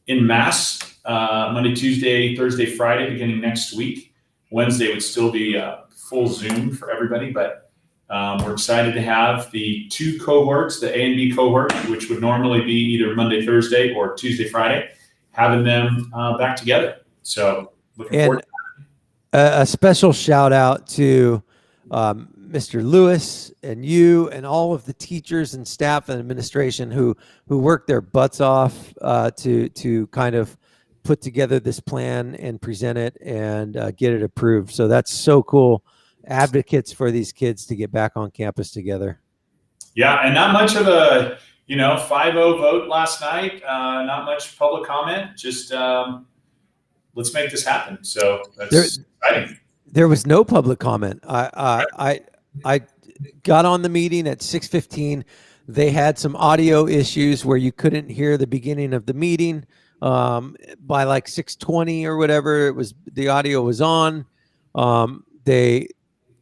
in mass Monday, Tuesday, Thursday, Friday, beginning next week. Wednesday would still be full Zoom for everybody, but we're excited to have the two cohorts, the A and B cohort, which would normally be either Monday, Thursday, or Tuesday, Friday, having them back together. So looking forward to that. A special shout out to Mr. Lewis and you and all of the teachers and staff and administration who worked their butts off to kind of put together this plan and present it and get it approved. So that's so cool. Advocates for these kids to get back on campus together. Yeah, and not much of a 5-0 vote last night. Not much public comment. Just let's make this happen. So that's exciting. There was no public comment. I got on the meeting at 6:15. They had some audio issues where you couldn't hear the beginning of the meeting. By like 6:20 or whatever, the audio was on.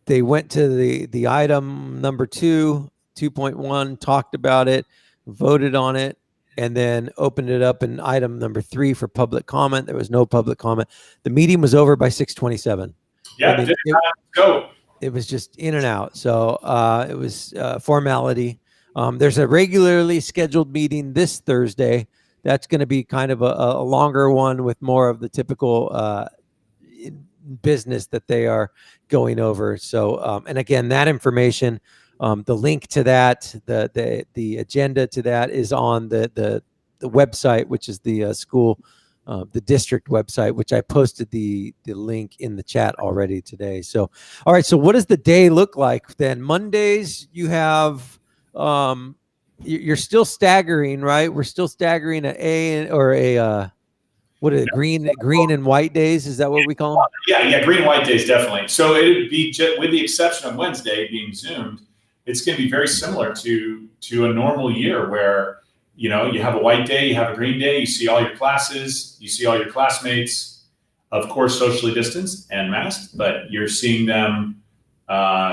They went to the item number 2.1, talked about it, voted on it, and then opened it up in item number 3 for public comment. There was no public comment. The meeting was over by 6:27. Yeah, go. It was just in and out. So it was formality. There's a regularly scheduled meeting this Thursday. That's going to be kind of a longer one with more of the typical business that they are going over. So, and again, that information, the link to that, the agenda to that is on the website, which is the school, the district website, which I posted the link in the chat already today. So, all right. So what does the day look like then? Mondays, you have, you're still staggering, right? We're still staggering what are the green and white days? Is that what we call them? Yeah, green and white days, definitely. So it would be, with the exception of Wednesday being Zoomed, it's going to be very similar to a normal year where, you have a white day, you have a green day, you see all your classes, you see all your classmates, of course, socially distanced and masked, but you're seeing them.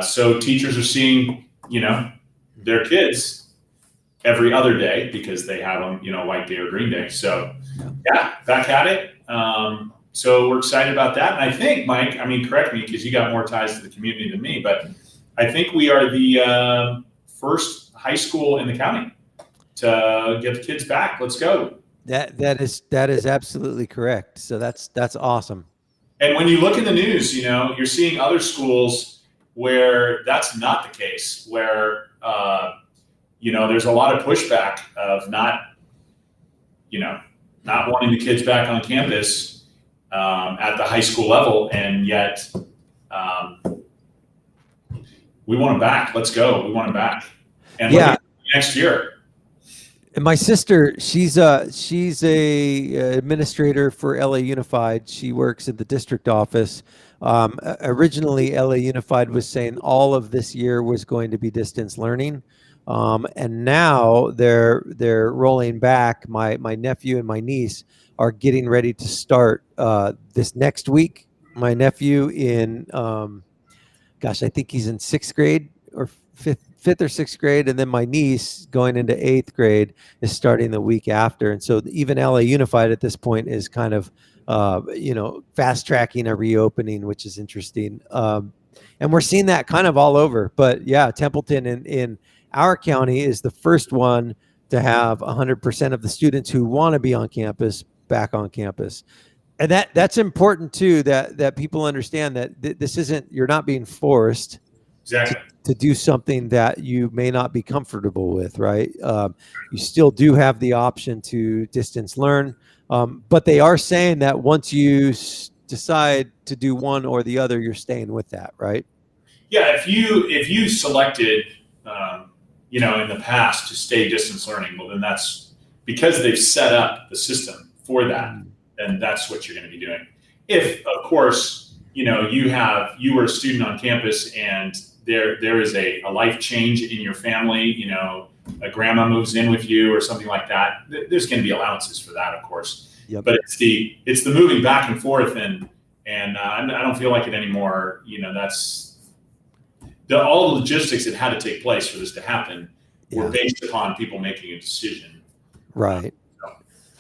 So teachers are seeing, their kids every other day because they have them, white day or green day. So yeah, back at it. So we're excited about that. And I think, Mike, correct me because you got more ties to the community than me, but I think we are the first high school in the county to get the kids back. Let's go. That is absolutely correct. So that's awesome. And when you look in the news, you're seeing other schools where that's not the case, where there's a lot of pushback of not wanting the kids back on campus at the high school level, and yet we want them back. Let's go. We want them back. And next year. And my sister, she's a administrator for LA Unified. She works at the district office. Originally, LA Unified was saying all of this year was going to be distance learning. And now they're rolling back. My nephew and my niece are getting ready to start this next week. My nephew in, I think he's in 6th grade or fifth or 6th grade, and then my niece going into 8th grade is starting the week after. And so even LA Unified at this point is kind of fast tracking a reopening, which is interesting. And we're seeing that kind of all over. But yeah, Templeton in our county is the first one to have 100% of the students who want to be on campus back on campus. And that's important too, that people understand that this isn't, you're not being forced Exactly. to do something that you may not be comfortable with, right? You still do have the option to distance learn, but they are saying that once you decide to do one or the other, you're staying with that, right? Yeah, if you selected, in the past to stay distance learning, well, then that's because they've set up the system for that. Then that's what you're going to be doing. If, of course, you were a student on campus and there is a life change in your family, a grandma moves in with you or something like that, there's going to be allowances for that, of course. Yep. But it's the moving back and forth, and I don't feel like it anymore. That's all the logistics that had to take place for this to happen were based upon people making a decision. Right.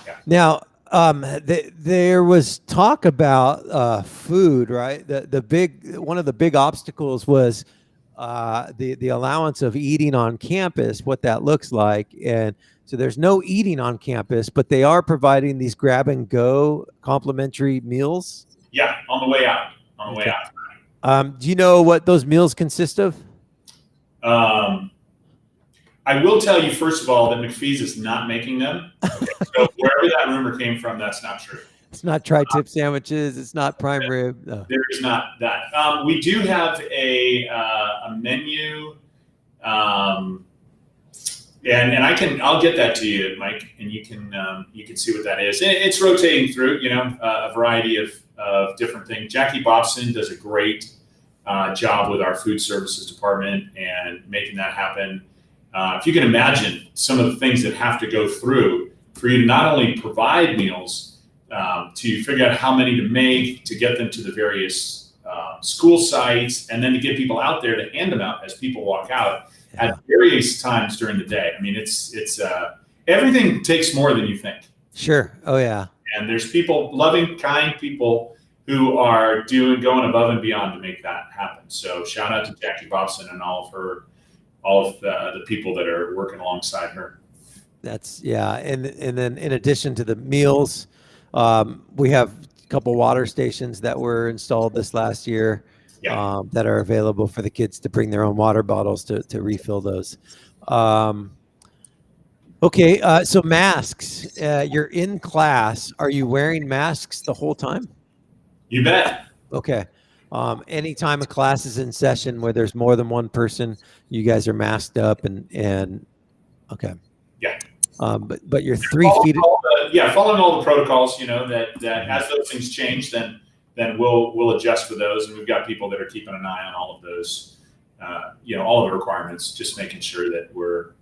Yeah. Now, there was talk about food, right? One of the big obstacles was the allowance of eating on campus, what that looks like. And so there's no eating on campus, but they are providing these grab and go complimentary meals. Yeah, on the way out. Do you know what those meals consist of? I will tell you, first of all, that McPhee's is not making them. So wherever that rumor came from, that's not true. It's not tri-tip sandwiches. It's not prime rib. No. There is not that. We do have a menu, and I'll get that to you, Mike, and you can see what that is. And it's rotating through, a variety of different things. Jackie Bobson does a great job with our food services department and making that happen. If you can imagine some of the things that have to go through for you to not only provide meals, to figure out how many to make, to get them to the various school sites, and then to get people out there to hand them out as people walk out at various times during the day. I mean, it's everything takes more than you think. Sure. Oh yeah. And there's people, loving, kind people who are going above and beyond to make that happen. So shout out to Jackie Bobson and all of the people that are working alongside her. And then in addition to the meals, we have a couple water stations that were installed this last year that are available for the kids to bring their own water bottles to refill those. Okay, so masks. You're in class. Are you wearing masks the whole time? You bet. Okay. Anytime a class is in session where there's more than one person, you guys are masked up and okay. Yeah. But you're 3 feet. Following all the protocols, that as those things change, then we'll adjust for those. And we've got people that are keeping an eye on all of those, all of the requirements, just making sure that we're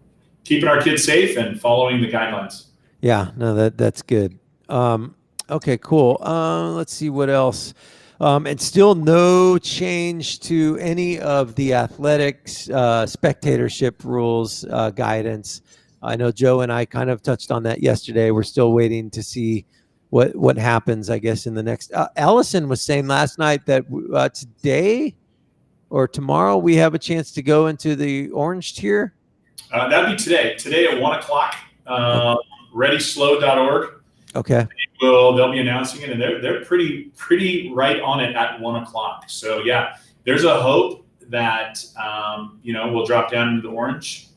keeping our kids safe and following the guidelines. Yeah, no, that's good. Okay, cool. Let's see what else. And still no change to any of the athletics spectatorship rules guidance. I know Joe and I kind of touched on that yesterday. We're still waiting to see what happens, I guess, in the next. Allison was saying last night that today or tomorrow we have a chance to go into the orange tier. That'd be today. Today at 1:00. ReadySlow.org. Okay. They'll be announcing it, and they're pretty right on it at 1:00. So yeah, there's a hope that we'll drop down into the orange.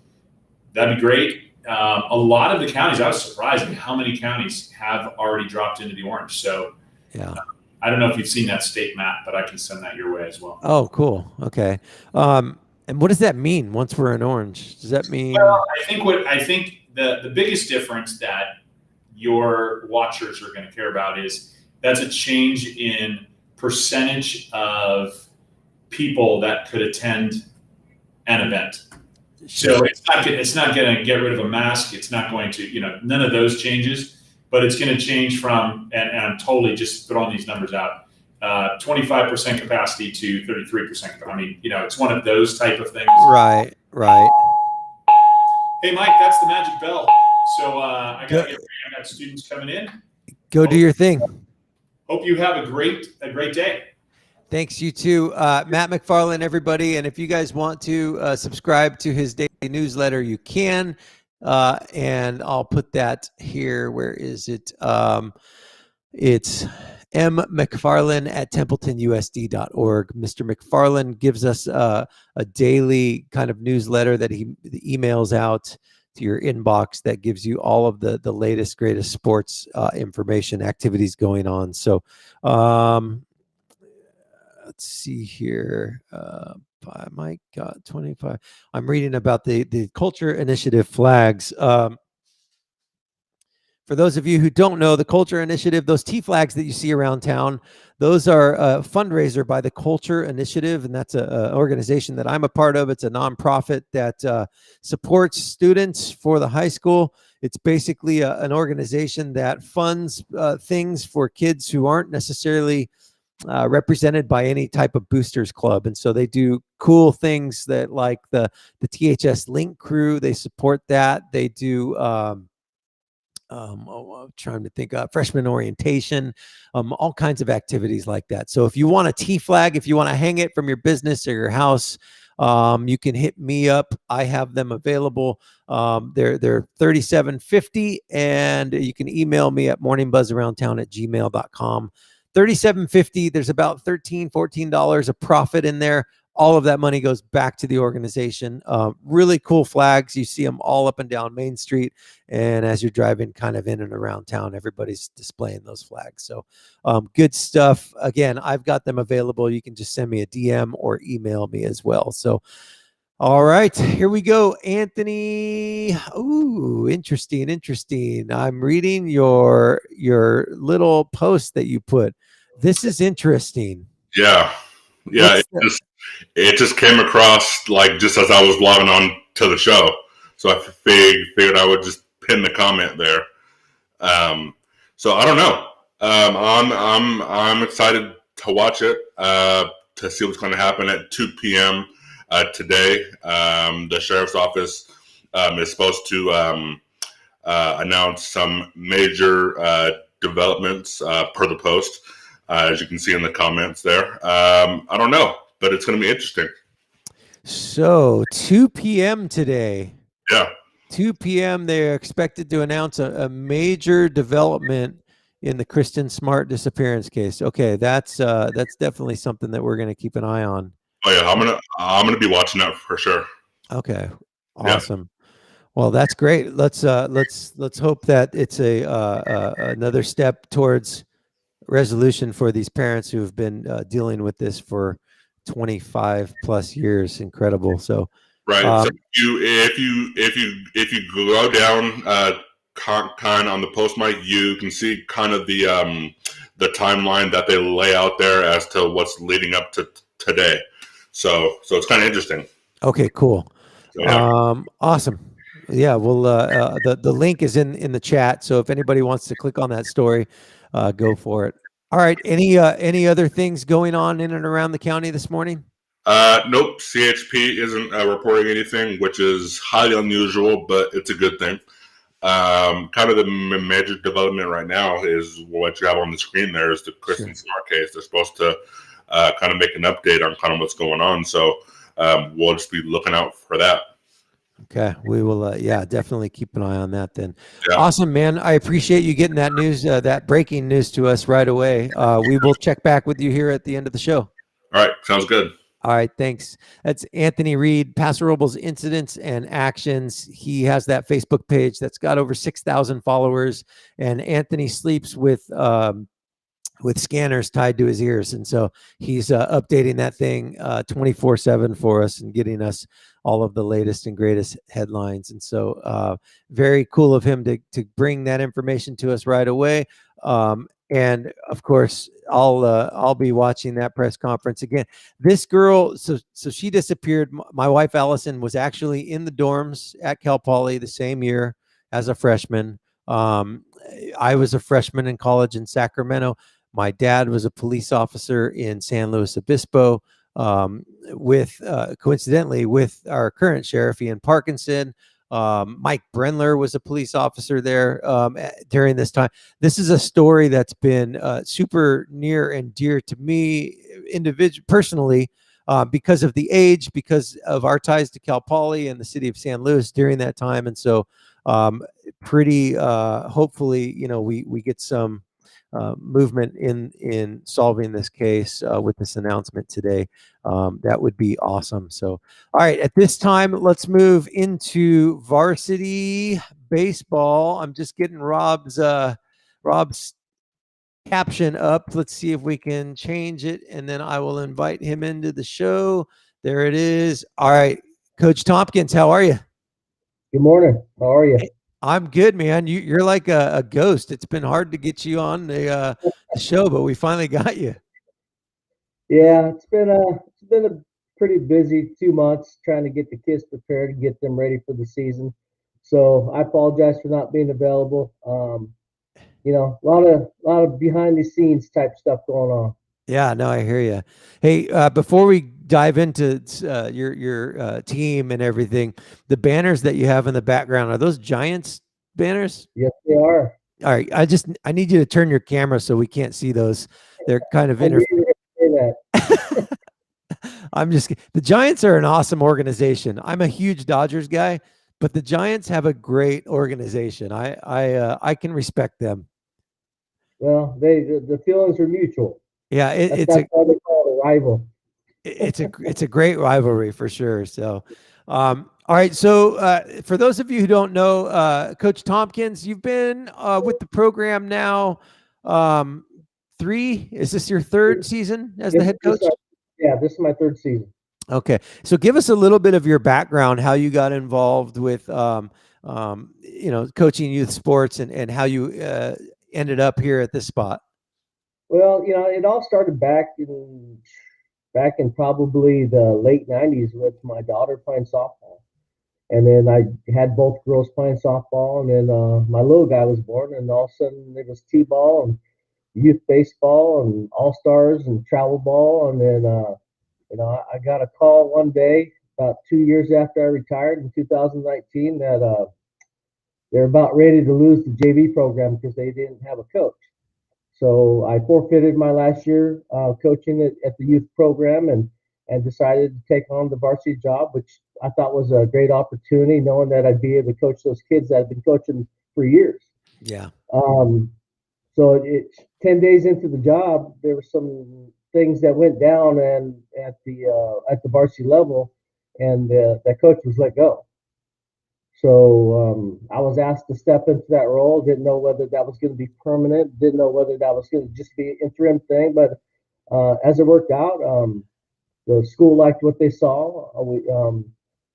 That'd be great. A lot of the counties, I was surprised at how many counties have already dropped into the orange. So yeah, I don't know if you've seen that state map, but I can send that your way as well. Oh, cool. Okay. And what does that mean once we're in orange? Does that mean? Well, I think the biggest difference that your watchers are going to care about is that's a change in percentage of people that could attend an event. So it's not going to get rid of a mask. It's not going to, none of those changes, but it's going to change from, and I'm totally just throwing these numbers out, 25% capacity to 33% capacity. I mean, it's one of those type of things. Right. Hey, Mike, that's the magic bell. So I got students coming in. Go do your thing. Hope you have a great day. Thanks, you too. Matt McFarland, everybody. And if you guys want to subscribe to his daily newsletter, you can. And I'll put that here. Where is it? It's mmcfarland@templetonusd.org. Mr. McFarland gives us a daily kind of newsletter that he emails out to your inbox that gives you all of the latest, greatest sports information, activities going on. So let's see here. My God, 25. I'm reading about the Culture Initiative flags. For those of you who don't know, the Culture Initiative, those T flags that you see around town, those are a fundraiser by the Culture Initiative, and that's an organization that I'm a part of. It's a nonprofit that supports students for the high school. It's basically an organization that funds things for kids who aren't necessarily represented by any type of boosters club. And so they do cool things that like the THS Link crew, they support that. They do I'm trying to think of freshman orientation, all kinds of activities like that. So if you want a T flag, if you want to hang it from your business or your house, you can hit me up. I have them available. They're $37.50, and you can email me at morningbuzzaroundtown@gmail.com. $37.50. There's about $13-14 of profit in there. All of that money goes back to the organization. Really cool flags. You see them all up and down Main Street. And as you're driving kind of in and around town, everybody's displaying those flags. So good stuff. Again, I've got them available. You can just send me a DM or email me as well. So, all right, here we go. Anthony. Ooh, interesting. I'm reading your little post that you put. This is interesting. Yeah. It just came across like just as I was logging on to the show, so I figured I would just pin the comment there. So I don't know. I'm excited to watch it, to see what's going to happen at 2 p.m. Today. The sheriff's office is supposed to announce some major developments per the post. As you can see in the comments there. I don't know, but it's going to be interesting. So 2 p.m. today. Yeah. 2 p.m. They're expected to announce a major development in the Kristen Smart disappearance case. Okay, that's definitely something that we're going to keep an eye on. Oh yeah, I'm gonna be watching that for sure. Okay, awesome. Yeah. Well, that's great. Let's hope that it's another step towards resolution for these parents who have been dealing with this for 25 plus years. Incredible. So right. So if you go down kind on the post, Mike, you can see kind of the timeline that they lay out there as to what's leading up to today. So it's kind of interesting. Okay, cool. So, yeah. Awesome. Yeah, well, the link is in the chat. So if anybody wants to click on that story, go for it. All right. Any other things going on in and around the county this morning? Nope. CHP isn't reporting anything, which is highly unusual, but it's a good thing. Kind of the major development right now is what you have on the screen there is the Kristen Smart case. They're supposed to kind of make an update on kind of what's going on. So we'll just be looking out for that. Okay, we will. Definitely keep an eye on that then. Yeah. Awesome, man. I appreciate you getting that news, that breaking news to us right away. We will check back with you here at the end of the show. All right, sounds good. All right, thanks. That's Anthony Reed, Paso Robles Incidents and Actions. He has that Facebook page that's got over 6,000 followers, and Anthony sleeps with scanners tied to his ears, and so he's updating that thing 24/7 for us and getting us all of the latest and greatest headlines. And so very cool of him to bring that information to us right away. And of course, I'll be watching that press conference again. This girl, so she disappeared. My wife Allison was actually in the dorms at Cal Poly the same year as a freshman. I was a freshman in college in Sacramento. My dad was a police officer in San Luis Obispo, coincidentally with our current sheriff, Ian Parkinson. Mike Brenler was a police officer there during this time. This is a story that's been super near and dear to me personally, because of the age, because of our ties to Cal Poly and the city of San Luis during that time. And so pretty hopefully, we get some movement in solving this case with this announcement today. That would be awesome. So, all right, at this time, let's move into varsity baseball. I'm just getting Rob's caption up. Let's see if we can change it, and then I will invite him into the show. There it is. All right, Coach Tompkins, how are you? Good morning. How are you? I'm good, man. You're like a ghost. It's been hard to get you on the show, but we finally got you. Yeah, it's been a pretty busy 2 months trying to get the kids prepared and get them ready for the season. So I apologize for not being available. A lot of behind the scenes type stuff going on. Yeah, no, I hear you. Hey, before we dive into your team and everything, the banners that you have in the background, are those Giants banners? Yes, they are. All right, I need you to turn your camera so we can't see those. They're kind of the Giants are an awesome organization. I'm a huge Dodgers guy, but the Giants have a great organization. I can respect them. Well, the feelings are mutual. Yeah, That's why they call it a rival. It's a great rivalry for sure. So, all right. So, for those of you who don't know, Coach Tompkins, you've been with the program now. Is this your third season as the head coach? This is my third season. Okay. So give us a little bit of your background, how you got involved with, coaching youth sports and how you ended up here at this spot. Well, it all started back in probably the late 90s with my daughter playing softball. And then I had both girls playing softball, and then my little guy was born, and all of a sudden there was t-ball and youth baseball and all-stars and travel ball. And then, I got a call one day about 2 years after I retired in 2019 that they're about ready to lose the JV program because they didn't have a coach. So I forfeited my last year coaching at the youth program and decided to take on the varsity job, which I thought was a great opportunity, knowing that I'd be able to coach those kids that I've been coaching for years. Yeah. So 10 days into the job, there were some things that went down and at the varsity level, and that coach was let go. So I was asked to step into that role. Didn't know whether that was going to be permanent. Didn't know whether that was going to just be an interim thing. But as it worked out, the school liked what they saw.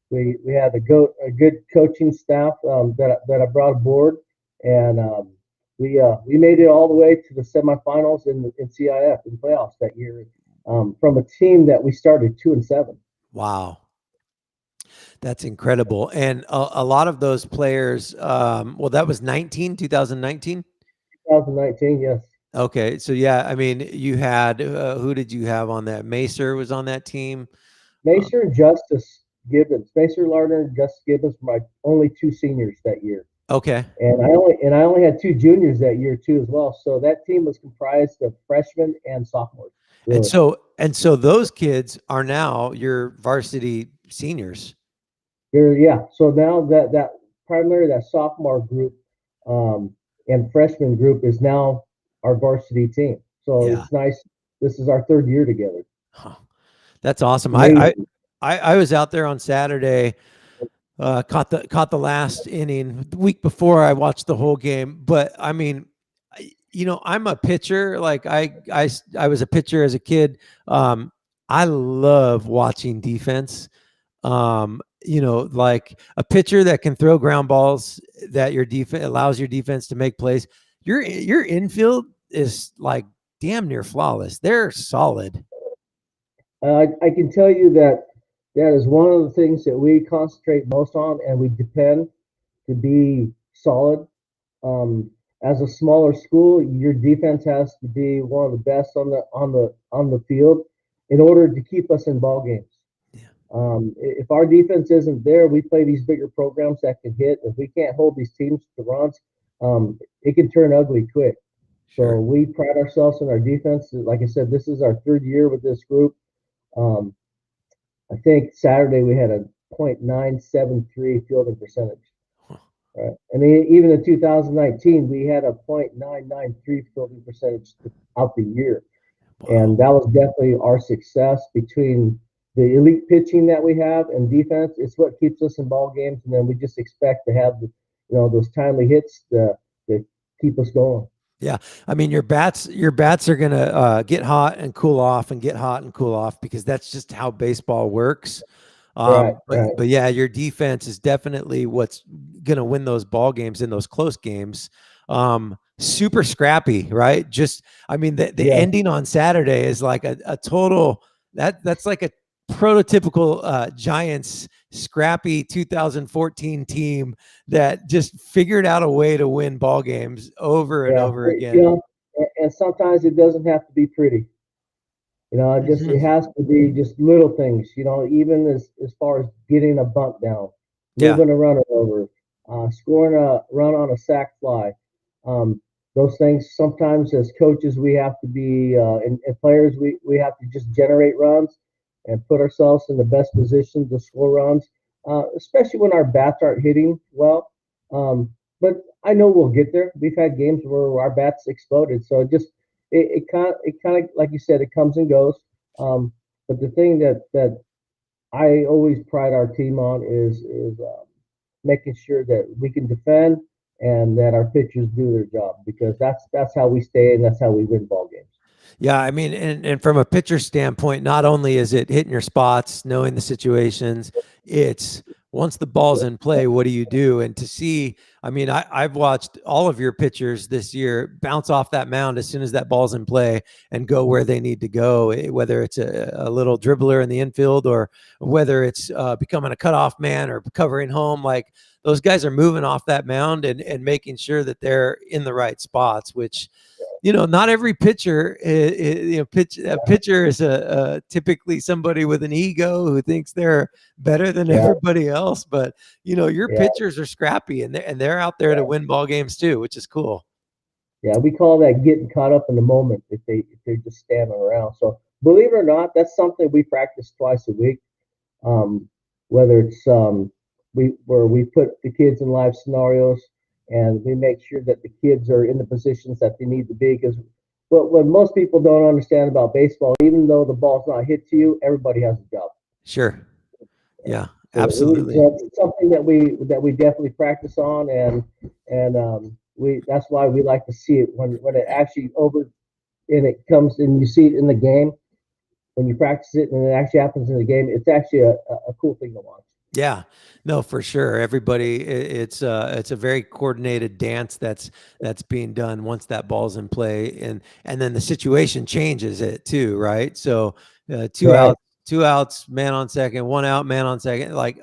We had a good coaching staff that I brought aboard, and we made it all the way to the semifinals in CIF in playoffs that year from a team that we started 2-7. Wow. That's incredible. And a lot of those players, that was 2019? 2019, yes. Okay. So, yeah, I mean, you had, who did you have on that? Macer was on that team? Macer and Justice Gibbons. Macer Lardner and Justice Gibbons were my only two seniors that year. Okay. And I only had two juniors that year too as well. So that team was comprised of freshmen and sophomores. Really. And so those kids are now your varsity seniors. So now that primarily that sophomore group and freshman group is now our varsity team. So It's nice. This is our third year together. Huh. That's awesome. I was out there on Saturday, caught the last inning the week before I watched the whole game. But I mean, I'm a pitcher. Like I was a pitcher as a kid. I love watching defense. Like a pitcher that can throw ground balls that your defense allows your defense to make plays. Your infield is like damn near flawless. They're solid. I can tell you that is one of the things that we concentrate most on, and we depend to be solid. As a smaller school, your defense has to be one of the best on the field in order to keep us in ball games. If our defense isn't there, we play these bigger programs that can hit. If we can't hold these teams to runs, it can turn ugly quick. Sure. So we pride ourselves in our defense. Like I said, this is our third year with this group. I think Saturday we had a .973 fielding percentage. Right. And even in 2019, we had a .993 fielding percentage out the year. And that was definitely our success between the elite pitching that we have and defense. It's what keeps us in ball games. And then we just expect to have those timely hits to keep us going. Yeah, I mean your bats are gonna get hot and cool off and get hot and cool off because that's just how baseball works. Right. But yeah, your defense is definitely what's gonna win those ball games in those close games. Super scrappy, right? Just I mean the ending on Saturday is like a total that's like a prototypical Giants scrappy 2014 team that just figured out a way to win ball games over and over again. And sometimes it doesn't have to be pretty. It has to be just little things, even as far as getting a bunt down, moving a runner over, scoring a run on a sac fly. Those things sometimes as coaches we have to be, and players we have to just generate runs and put ourselves in the best position to score runs, especially when our bats aren't hitting well. But I know we'll get there. We've had games where our bats exploded, so it kind of like you said, it comes and goes. But the thing that I always pride our team on is making sure that we can defend and that our pitchers do their job, because that's how we stay and that's how we win ball games. Yeah, I mean, and from a pitcher standpoint, not only is it hitting your spots, knowing the situations, it's once the ball's in play, what do you do? And to see, I mean, I've watched all of your pitchers this year bounce off that mound as soon as that ball's in play and go where they need to go, whether it's a little dribbler in the infield or whether it's becoming a cutoff man or covering home. Like those guys are moving off that mound and making sure that they're in the right spots, which not every pitcher, pitcher is typically somebody with an ego who thinks they're better than everybody else. But your pitchers are scrappy and they're out there to win ball games too, which is cool. Yeah, we call that getting caught up in the moment if they're just standing around. So believe it or not, that's something we practice twice a week. Whether it's where we put the kids in live scenarios. And we make sure that the kids are in the positions that they need to be, because what most people don't understand about baseball, even though the ball's not hit to you, everybody has a job. Sure. Yeah, absolutely. It's something that we definitely practice on, and that's why we like to see it when it actually and it comes and you see it in the game. When you practice it and it actually happens in the game, it's actually a cool thing to watch. Yeah, no, for sure. Everybody, it's a very coordinated dance that's being done once that ball's in play, and then the situation changes it too, right? So two outs, man on second, 1 out, man on second. Like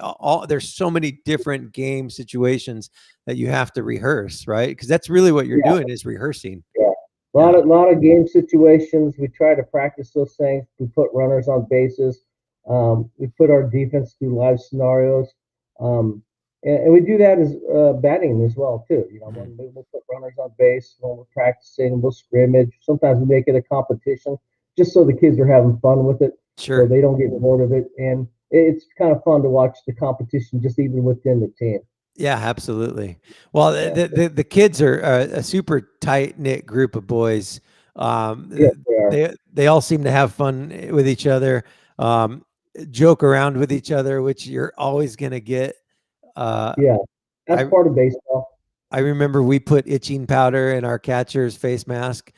there's so many different game situations that you have to rehearse, right? Because that's really what you're doing is rehearsing. Yeah, a lot of game situations. We try to practice those things. We put runners on bases. We put our defense through live scenarios, and we do that as batting as well too. When we'll put runners on base, when we're practicing, we'll scrimmage. Sometimes we make it a competition, just so the kids are having fun with it. Sure. So they don't get bored of it, and it's kind of fun to watch the competition, just even within the team. Yeah, absolutely. Well, the kids are a super tight knit group of boys. They all seem to have fun with each other. Joke around with each other, which you're always going to get. That's part of baseball. I remember we put itching powder in our catcher's face mask,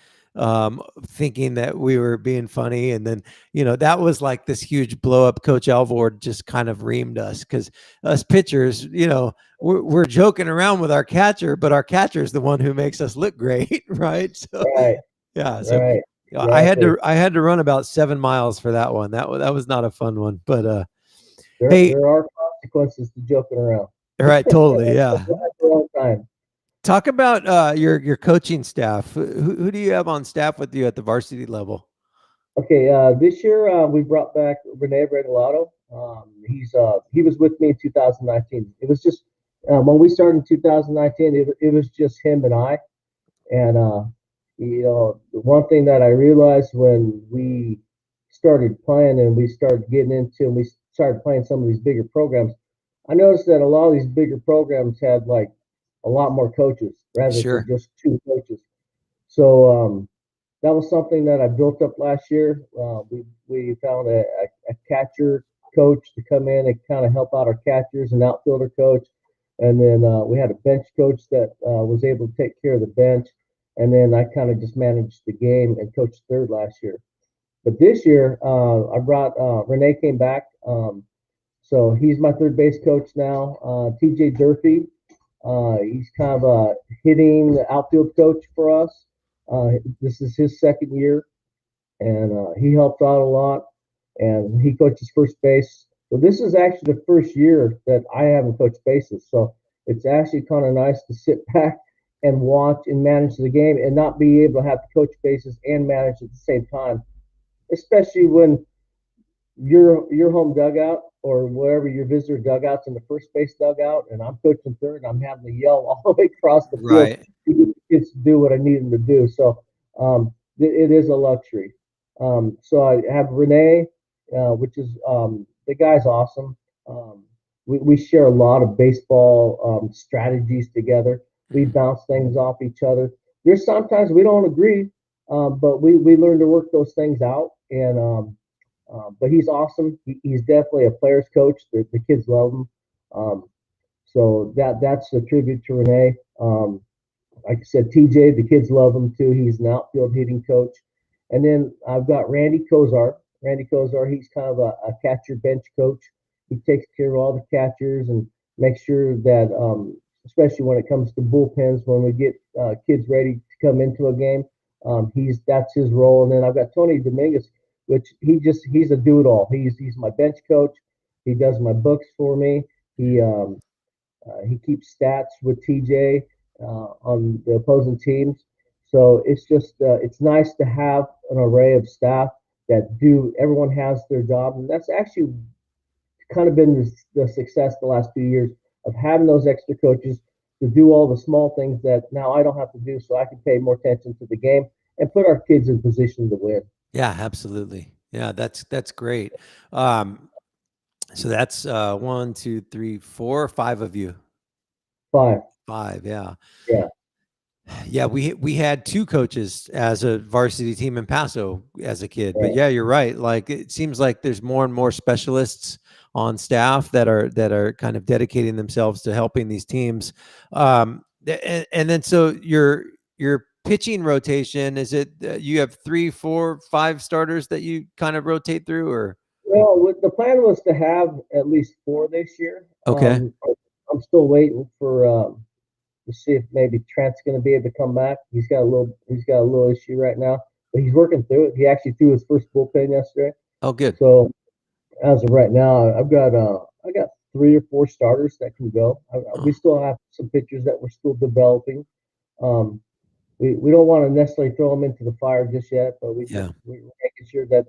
thinking that we were being funny. And then, that was like this huge blow up. Coach Alvord just kind of reamed us because us pitchers, we're joking around with our catcher, but our catcher is the one who makes us look great. Right. So, yeah. So, right. Exactly. I had to run about 7 miles for that one. That was not a fun one, but there are consequences to joking around. Right, totally, yeah. Time. Talk about your coaching staff. Who do you have on staff with you at the varsity level? Okay, this year we brought back Rene Regalado. He was with me in 2019. It was just when we started in 2019. It was just him and I, and the one thing that I realized when we started playing and we started getting into and we started playing some of these bigger programs, I noticed that a lot of these bigger programs had like a lot more coaches rather Sure. than just 2 coaches. So that was something that I built up last year. We found a catcher coach to come in and kind of help out our catchers, an outfielder coach, and then we had a bench coach that was able to take care of the bench. And then I kind of just managed the game and coached third last year. But this year, I brought Renee came back. So he's my third base coach now. TJ Durfee, he's kind of a hitting outfield coach for us. This is his second year, and he helped out a lot. And he coaches first base. So this is actually the first year that I haven't coached bases. So it's actually kind of nice to sit back and watch and manage the game and not be able to have to coach bases and manage at the same time, especially when your home dugout or wherever your visitor dugout's in the first base dugout, and I'm coaching third, and I'm having to yell all the way across the field Right. to get the kids to do what I need them to do. So it is a luxury. So I have Renee, which is the guy's awesome. We share a lot of baseball strategies together. We bounce things off each other. There's sometimes we don't agree, but we learn to work those things out. And but he's awesome. He's definitely a player's coach. The kids love him. So that's a tribute to Renee. Like I said, TJ, the kids love him too. He's an outfield hitting coach. And then I've got Randy Kozar. Randy Kozar, he's kind of a catcher bench coach. He takes care of all the catchers and makes sure that, especially when it comes to bullpens, when we get kids ready to come into a game, that's his role. And then I've got Tony Dominguez, which he's a do-it-all. He's my bench coach. He does my books for me. He keeps stats with TJ on the opposing teams. So it's just it's nice to have an array of staff that everyone has their job, and that's actually kind of been the success the last few years of having those extra coaches to do all the small things that now I don't have to do, so I can pay more attention to the game and put our kids in position to win. Yeah, absolutely. Yeah, that's great. So that's 1, 2, 3, 4, 5 of you. 5. 5, yeah. Yeah. Yeah, we had 2 coaches as a varsity team in Paso as a kid. But Right. yeah, you're right. Like it seems like there's more and more specialists on staff that are kind of dedicating themselves to helping these teams. And then so your pitching rotation, is it you have 3, 4, 5 starters that you kind of rotate through, or? Well, the plan was to have at least 4 this year. Okay. I'm still waiting for to see if maybe Trent's going to be able to come back. He's got a little issue right now, but he's working through it. He actually threw his first bullpen yesterday. Oh, good. So as of right now, I got 3 or 4 starters that can go. We still have some pitchers that we're still developing. We don't want to necessarily throw them into the fire just yet, but we're making sure that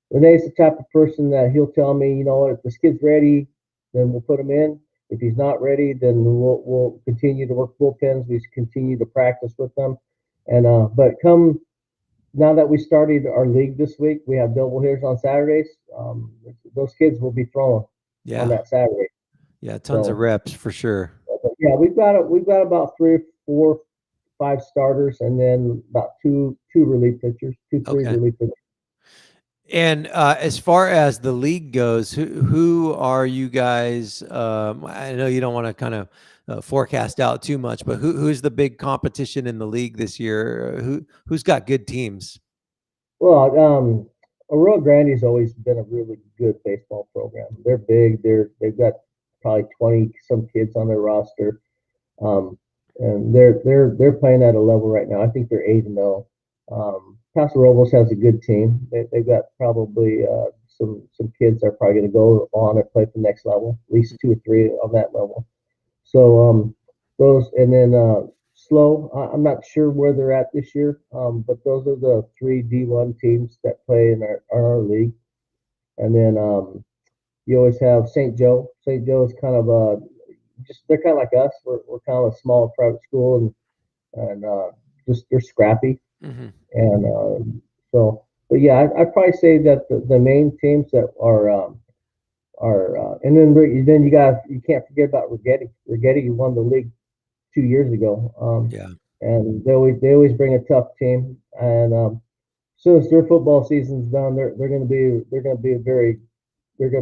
Renee's the type of person that he'll tell me, you know what, if this kid's ready, then we'll put him in. If he's not ready, then we'll continue to work bullpens. We continue to practice with them, and but come now that we started our league this week, we have double hitters on Saturdays. Those kids will be throwing on that Saturday. Yeah, tons of reps for sure. But yeah, we've got about 3, 4, 5 starters, and then about two relief pitchers, 2, 3 relief pitchers. And as far as the league goes, who are you guys? I know you don't want to kind of forecast out too much, but who's the big competition in the league this year? Who's got good teams? Well, Aurora Grande's always been a really good baseball program. They're big. They've got probably 20 some kids on their roster, and they're playing at a level right now. I think they're 8-0. Paso Robles has a good team. They've got probably some kids that are probably going to go on and play at the next level, at least 2 or 3 on that level. So those, and then Slow, I'm not sure where they're at this year, but those are the 3 D1 teams that play in our league. And then you always have St. Joe. St. Joe is kind of they're kind of like us. We're kind of a small private school, and just they're scrappy. Mm-hmm. And so but yeah, I'd probably say that the main teams that and then you can't forget about Rigetti. Rigetti won the league 2 years ago. Yeah. And they always bring a tough team. And as soon as their football season's done, they're going to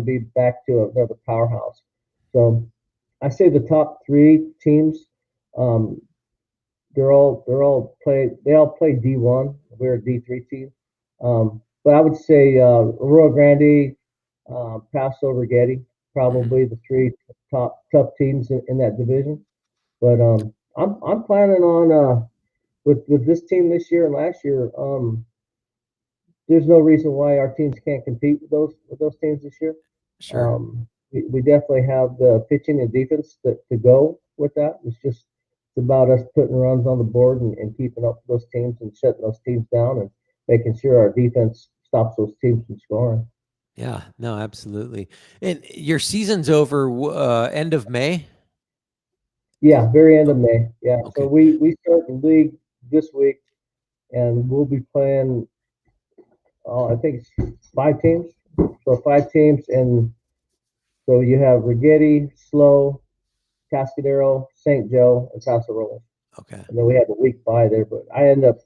be back to another powerhouse. So I say the top three teams, um, they all play D1. We're a D3 team. But I would say Arroyo Grande, Paso, Rigetti, probably the three top tough teams in that division. But I'm planning on with this team this year and last year. There's no reason why our teams can't compete with those teams this year. Sure. We definitely have the pitching and defense to go with that. It's about us putting runs on the board and keeping up with those teams and shutting those teams down and making sure our defense stops those teams from scoring. Yeah, no, absolutely. And your season's over end of May? Yeah, very end of May. Yeah. Okay. So we start the league this week and we'll be playing I think it's 5 teams. So 5 teams, and so you have Rigetti, Slow, Cascadero, St. Joe, and Paso Robles. Okay. And then we have a week bye there, but I end up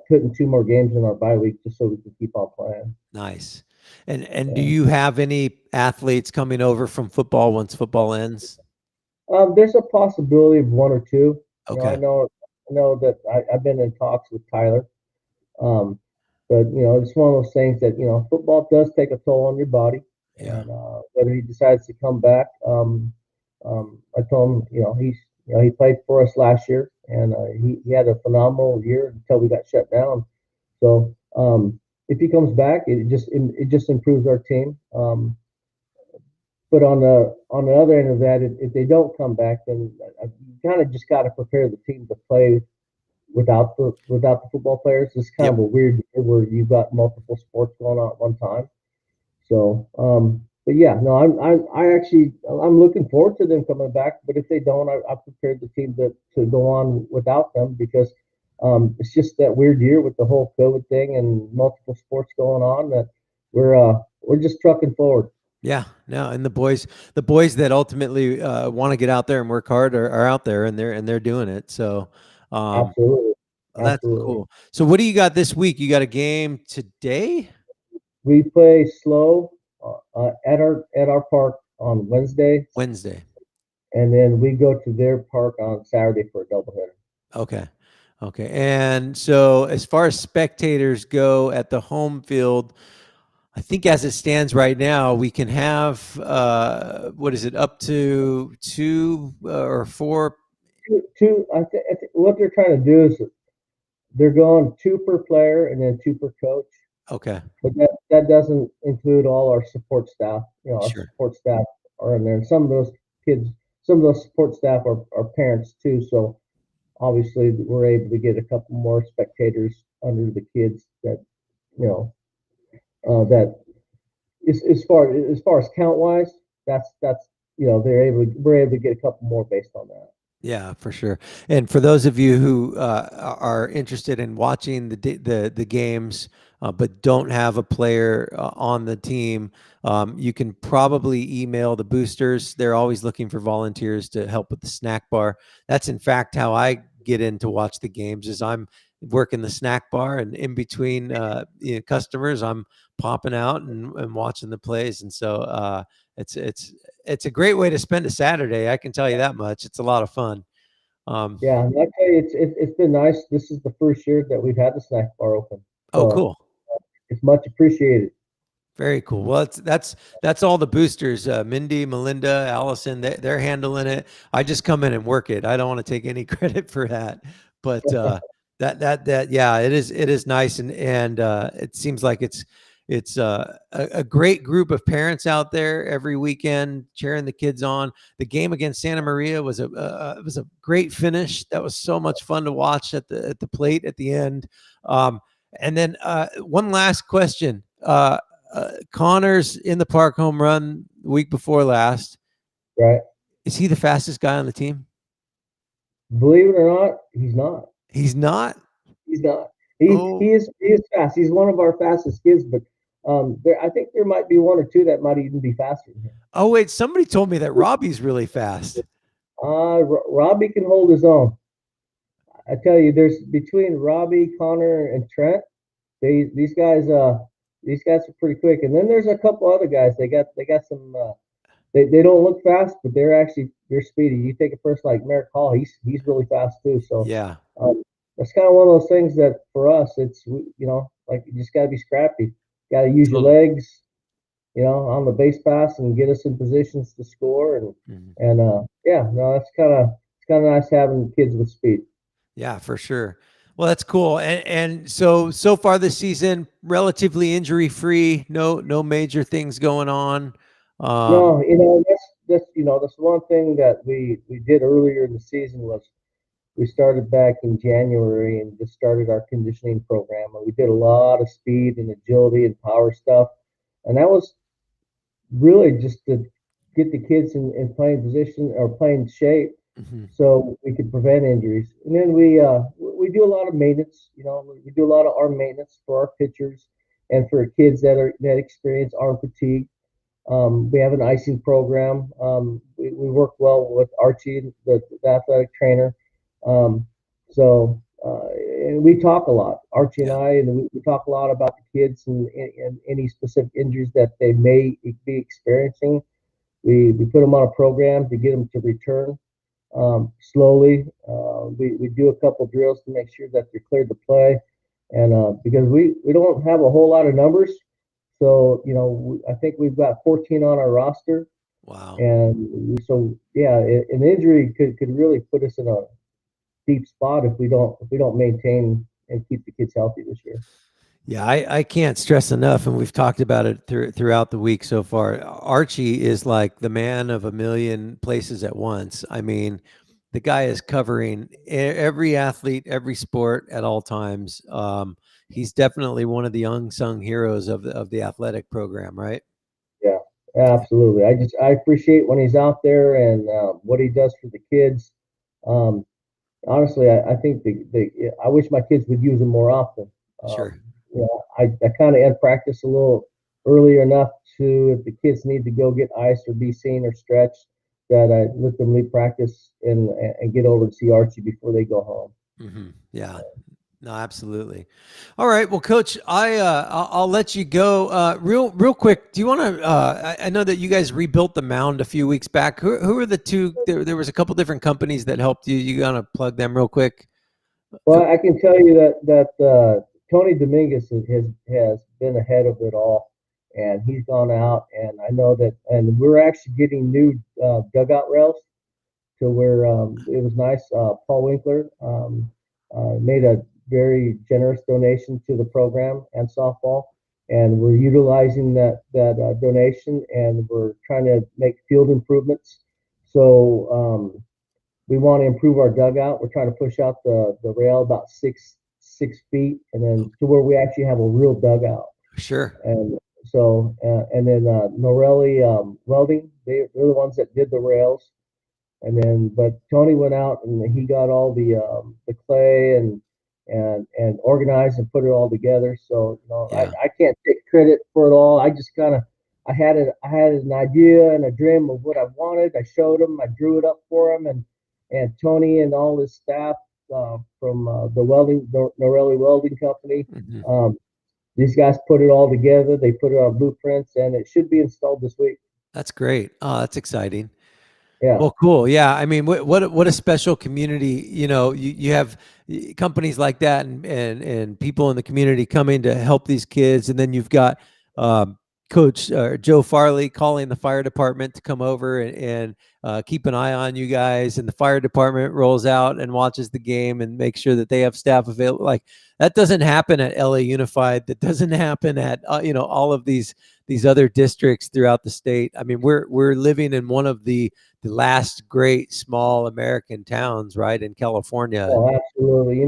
putting 2 more games in our bye week just so we can keep on playing. Nice. And do you have any athletes coming over from football once football ends? There's a possibility of 1 or 2. Okay. I know that I've been in talks with Tyler. But it's one of those things that football does take a toll on your body. Yeah. And whether he decides to come back, I told him he played for us last year, and he had a phenomenal year until we got shut down. So if he comes back, it just improves our team. But on the other end of that, if they don't come back, then you kind of just got to prepare the team to play without the football players. It's kind of a weird year where you've got multiple sports going on at one time. So, but yeah, no, I'm looking forward to them coming back. But if they don't, I've prepared the team to go on without them because it's just that weird year with the whole COVID thing and multiple sports going on that we're just trucking forward. Yeah, no, and the boys that ultimately want to get out there and work hard are out there and they're doing it. So. Absolutely. That's cool. So what do you got this week? You got a game today? We play Slow at our park on Wednesday. And then we go to their park on Saturday for a doubleheader. Okay. And so as far as spectators go at the home field, I think as it stands right now, we can have up to 2 or 4. 2. I think what they're trying to do is they're going 2 per player and then 2 per coach. Okay. But that doesn't include all our support staff. Our support staff are in there. And some of those support staff are parents too. So obviously we're able to get a couple more spectators under the kids that that is as far as count wise, that's we're able to get a couple more based on that. Yeah, for sure. And for those of you who are interested in watching the games, but don't have a player on the team, you can probably email the boosters. They're always looking for volunteers to help with the snack bar. That's in fact how I get in to watch the games. Is I'm working the snack bar, and in between customers, I'm popping out and watching the plays. And so it's a great way to spend a Saturday. I can tell you that much. It's a lot of fun. Yeah, and I tell you, it's been nice. This is the first year that we've had the snack bar open. So, cool. It's much appreciated. Very cool. Well, that's all the boosters. Mindy, Melinda, Allison, they're handling it. I just come in and work it. I don't want to take any credit for that, but yeah, it is nice, and it seems like it's a great group of parents out there every weekend cheering the kids on. The game against Santa Maria was a great finish. That was so much fun to watch at the plate at the end. And then one last question. Connor's in the park home run the week before last. Right. Is he the fastest guy on the team? Believe it or not, he's not. He's not? He's not. Oh. He is fast. He's one of our fastest kids, but I think there might be one or two that might even be faster than him. Oh wait, somebody told me that Robbie's really fast. Robbie can hold his own. I tell you, there's between Robbie, Connor, and Trent. These guys are pretty quick. And then there's a couple other guys. They got some. They don't look fast, but they're speedy. You take a person like Merrick Hall, he's really fast too. So Yeah. That's kind of one of those things that for us, it's like you just got to be scrappy. Got to use your legs, on the base pass and get us in positions to score. And yeah, no, it's kind of nice having kids with speed. Yeah, for sure. Well, that's cool. And so far this season, relatively injury free. No major things going on. No, that's one thing that we did earlier in the season was we started back in January and just started our conditioning program. And we did a lot of speed and agility and power stuff. And that was really just to get the kids in playing position or playing shape so we could prevent injuries. And then we do a lot of maintenance. We do a lot of arm maintenance for our pitchers and for kids that experience arm fatigue. We have an icing program. We work well with Archie, the athletic trainer. And we talk a lot, Archie and I, and we talk a lot about the kids and any specific injuries that they may be experiencing. We put them on a program to get them to return slowly. We do a couple drills to make sure that they're cleared to play. And because we don't have a whole lot of numbers, so I think we've got 14 on our roster. Wow. And so yeah, an injury could really put us in a deep spot if we don't maintain and keep the kids healthy this year. Yeah, I can't stress enough, and we've talked about it throughout the week so far. Archie is like the man of a million places at once. I mean, the guy is covering every athlete, every sport at all times. He's definitely one of the unsung heroes of the athletic program, right? Yeah, absolutely. I appreciate when he's out there and what he does for the kids. Honestly, I think I wish my kids would use him more often. Sure. I kind of end practice a little earlier enough to, if the kids need to go get ice or be seen or stretched, that I let them leave practice and get over to see Archie before they go home. Yeah. No, absolutely. All right. Well, Coach, I'll let you go. Real quick. Do you want to? I know that you guys rebuilt the mound a few weeks back. Who are the two? There was a couple different companies that helped you. You gonna plug them real quick? Well, I can tell you that Tony Dominguez has been ahead of it all, and he's gone out. And I know that, and we're actually getting new dugout rails to where it was nice. Paul Winkler made a very generous donation to the program and softball, and we're utilizing that donation, and we're trying to make field improvements. So we want to improve our dugout. We're trying to push out the rail about six feet, and then to where we actually have a real dugout. Sure. And so and then Norelli Welding, they're the ones that did the rails. And then, but Tony went out and he got all the clay and organized and put it all together. So I can't take credit for it all. I just I had an idea and a dream of what I wanted. I showed him, I drew it up for him, and Tony and all his staff from the Norelli Welding Company. These guys put it all together. They put it on blueprints, and it should be installed this week. That's great. Oh, that's exciting. Yeah. Well, cool. Yeah. I mean, what a special community. You have companies like that and people in the community coming to help these kids, and then you've got Coach Joe Farley calling the fire department to come over and keep an eye on you guys, and the fire department rolls out and watches the game and makes sure that they have staff available. Like, that doesn't happen at LA Unified. That doesn't happen at all of these other districts throughout the state. I mean, we're living in one of the last great small American towns, right, in California. Oh, absolutely.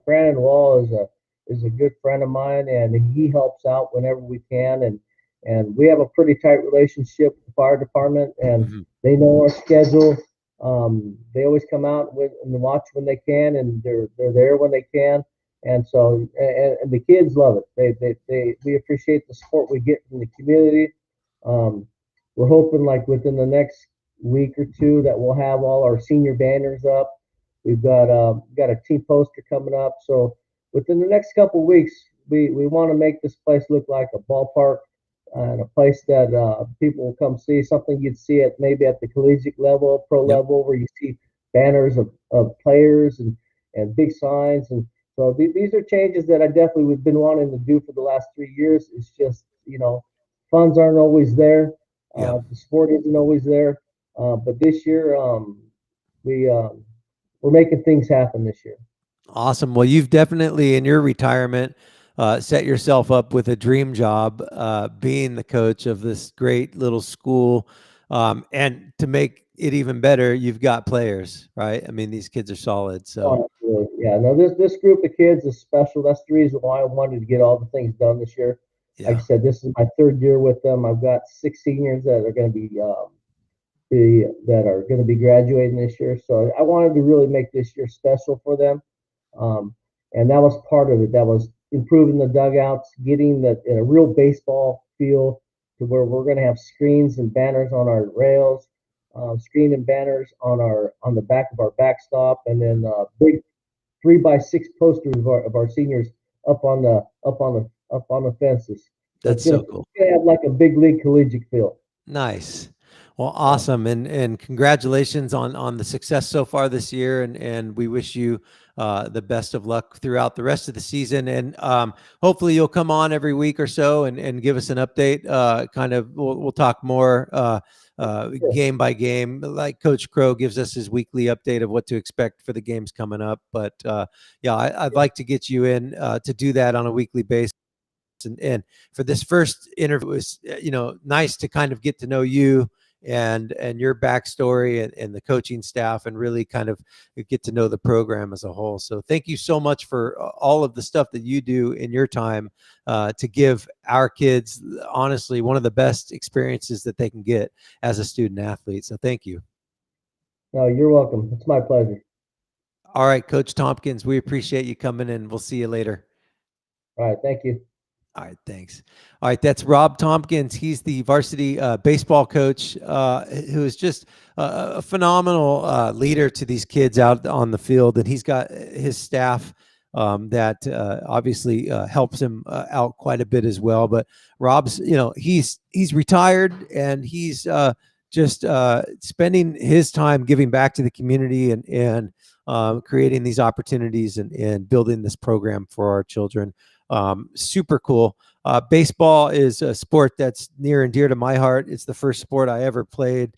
Brandon Wall is a good friend of mine, and he helps out whenever we can, and we have a pretty tight relationship with the fire department, and they know our schedule. They always come out and watch when they can, and they're there when they can. And so, and the kids love it. We appreciate the support we get from the community. We're hoping like within the next week or two that we'll have all our senior banners up. We've got a team poster coming up. So within the next couple of weeks, we want to make this place look like a ballpark and a place that people will come see. Something you'd see at maybe at the collegiate level, pro level, where you see banners of players and big signs. And so these are changes that I definitely have been wanting to do for the last 3 years. It's just, funds aren't always there. The sport isn't always there. But this year, we're making things happen this year. Awesome. Well, you've definitely in your retirement set yourself up with a dream job, being the coach of this great little school. And to make it even better, you've got players, right? I mean, these kids are solid. So yeah, no, this group of kids is special. That's the reason why I wanted to get all the things done this year. Like I said, this is my 3rd year with them. I've got 6 seniors that are going to be graduating this year. So I wanted to really make this year special for them. And that was part of it. That was improving the dugouts, getting in a real baseball feel to where we're going to have screens and banners on our rails, screen and banners on the back of our backstop, and then big 3x6 posters of our seniors up on the fences. That's so cool. It's gonna have like a big league collegiate feel. Nice. Well, awesome. And congratulations on the success so far this year. And we wish you the best of luck throughout the rest of the season. And hopefully you'll come on every week or so and give us an update. We'll talk more game by game, like Coach Crow gives us his weekly update of what to expect for the games coming up. But I'd like to get you in to do that on a weekly basis. And for this first interview, it was nice to kind of get to know you and your backstory and the coaching staff, and really kind of get to know the program as a whole. So thank you so much for all of the stuff that you do in your time to give our kids, honestly, one of the best experiences that they can get as a student athlete. So thank you. No, you're welcome. It's my pleasure. All right, Coach Tompkins, we appreciate you coming in. We'll see you later. All right. Thank you. All right, thanks. All right, that's Rob Tompkins. He's the varsity baseball coach who is just a phenomenal leader to these kids out on the field. And he's got his staff that obviously helps him out quite a bit as well. But Rob's, he's retired, and he's just spending his time giving back to the community and creating these opportunities and building this program for our children. Super cool. Baseball is a sport that's near and dear to my heart. It's the first sport I ever played.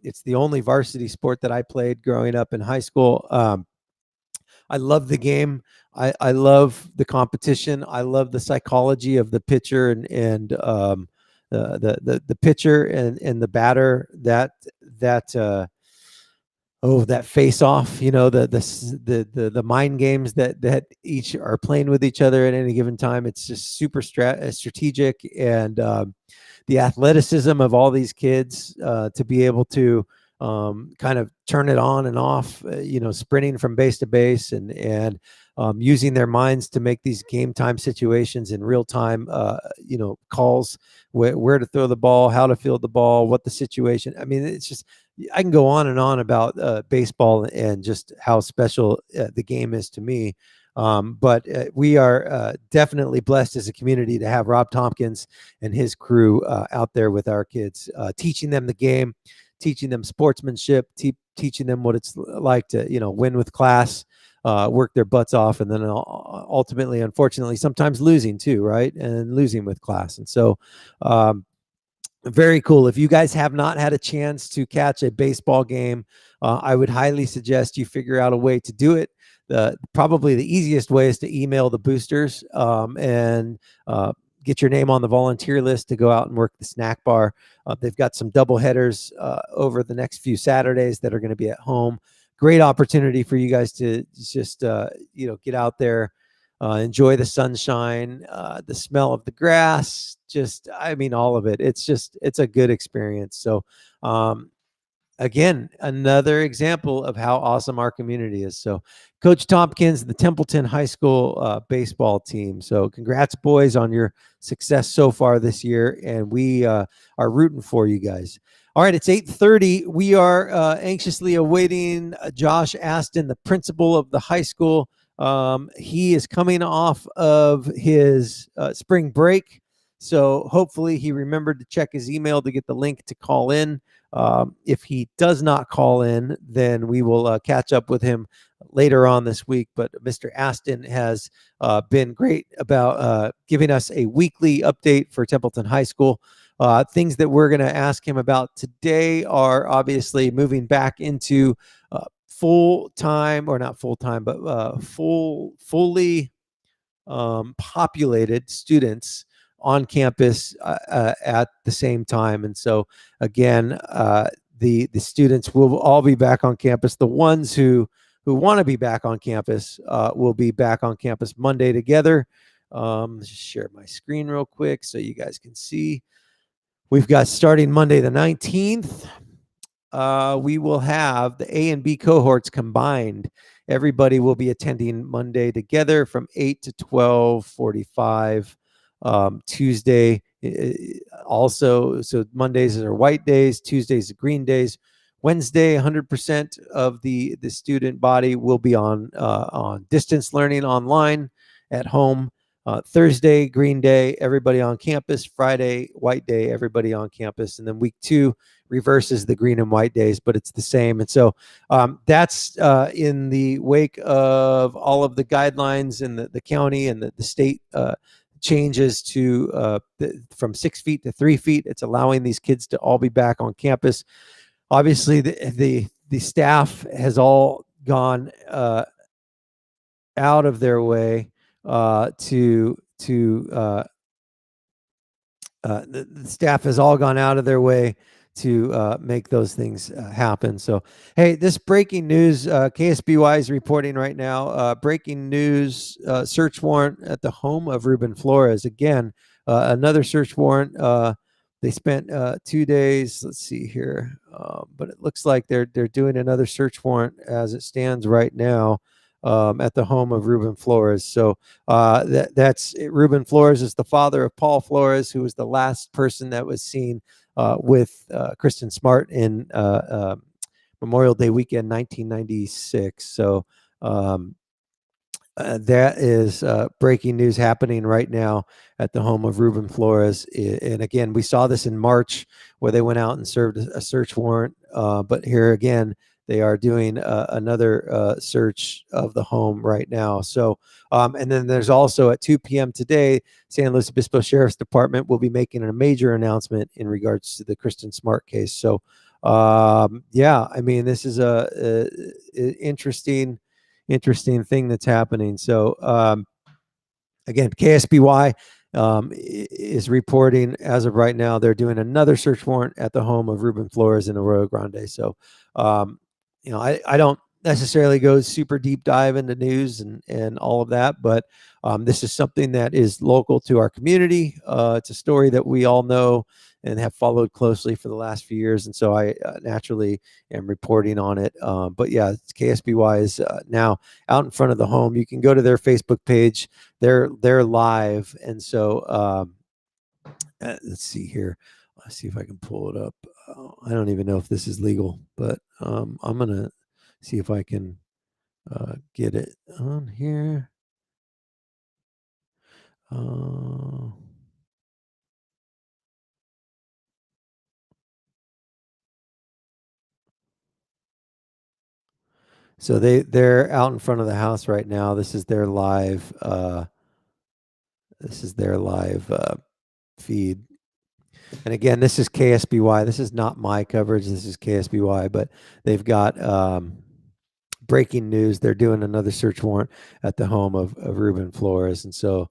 It's the only varsity sport that I played growing up in high school. I love the game. I love the competition. I love the psychology of the pitcher and the pitcher and the batter that face off, the mind games that each are playing with each other at any given time. It's just super strategic, and the athleticism of all these kids to be able to kind of turn it on and off, sprinting from base to base and using their minds to make these game time situations in real time, calls, where to throw the ball, how to field the ball, what the situation. I mean, it's just, I can go on and on about baseball and just how special the game is to me. But we are definitely blessed as a community to have Rob Tompkins and his crew out there with our kids, teaching them the game, teaching them sportsmanship, teaching them what it's like to, win with class, work their butts off, and then ultimately, unfortunately, sometimes losing too, right? And losing with class. And so, very cool. If you guys have not had a chance to catch a baseball game, I would highly suggest you figure out a way to do it. Probably the easiest way is to email the boosters and get your name on the volunteer list to go out and work the snack bar. They've got some double headers over the next few Saturdays that are going to be at home. Great opportunity for you guys to just, get out there, enjoy the sunshine, the smell of the grass, all of it. It's a good experience. So again, another example of how awesome our community is. So Coach Tompkins, the Templeton High School baseball team. So congrats, boys, on your success so far this year. And we are rooting for you guys. All right, it's 8:30. We are anxiously awaiting Josh Aston, the principal of the high school. He is coming off of his spring break. So hopefully he remembered to check his email to get the link to call in. If he does not call in, then we will catch up with him later on this week. But Mr. Aston has been great about giving us a weekly update for Templeton High School. Things that we're going to ask him about today are obviously moving back into full-time, or not full-time, but fully populated students on campus at the same time. And so again, the students will all be back on campus. The ones who want to be back on campus will be back on campus Monday together. Just share my screen real quick so you guys can see. We've got starting Monday the 19th. We will have the A and B cohorts combined. Everybody will be attending Monday together from 8 to 12:45. Tuesday also, so Mondays are white days, Tuesdays are green days. Wednesday, 100% of the student body will be on distance learning online at home. Thursday, green day, everybody on campus. Friday, white day, everybody on campus. And then week 2 reverses the green and white days, but it's the same. And so that's in the wake of all of the guidelines in the county and the state changes to from 6 feet to 3 feet. It's allowing these kids to all be back on campus. Obviously, the staff has all gone out of their way the staff has all gone out of their way to make those things happen. So, hey, this breaking news, KSBY is reporting right now, breaking news, search warrant at the home of Ruben Flores. Again, another search warrant. They spent 2 days, let's see here, but it looks like they're doing another search warrant as it stands right now at the home of Ruben Flores. So that's Ruben Flores is the father of Paul Flores, who was the last person that was seen with Kristen Smart in Memorial Day weekend 1996. So that is breaking news happening right now at the home of Ruben Flores. And again, we saw this in March where they went out and served a search warrant. But here again, they are doing another search of the home right now. So, and then there's also at 2 p.m. today, San Luis Obispo Sheriff's Department will be making a major announcement in regards to the Kristen Smart case. So, yeah, I mean, this is a interesting thing that's happening. So, again, KSBY is reporting as of right now, they're doing another search warrant at the home of Ruben Flores in Arroyo Grande. So, you know, I don't necessarily go super deep dive into news and all of that, but this is something that is local to our community. It's a story that we all know and have followed closely for the last few years. And so I naturally am reporting on it. But yeah, KSBY is now out in front of the home. You can go to their Facebook page. They're live. And so let's see here. Let's see if I can pull it up. I don't even know if this is legal, but I'm going to see if I can get it on here. So they're out in front of the house right now. This is their live feed. And again, this is KSBY. This is not my coverage. This is KSBY, but they've got breaking news. They're doing another search warrant at the home of Ruben Flores. And so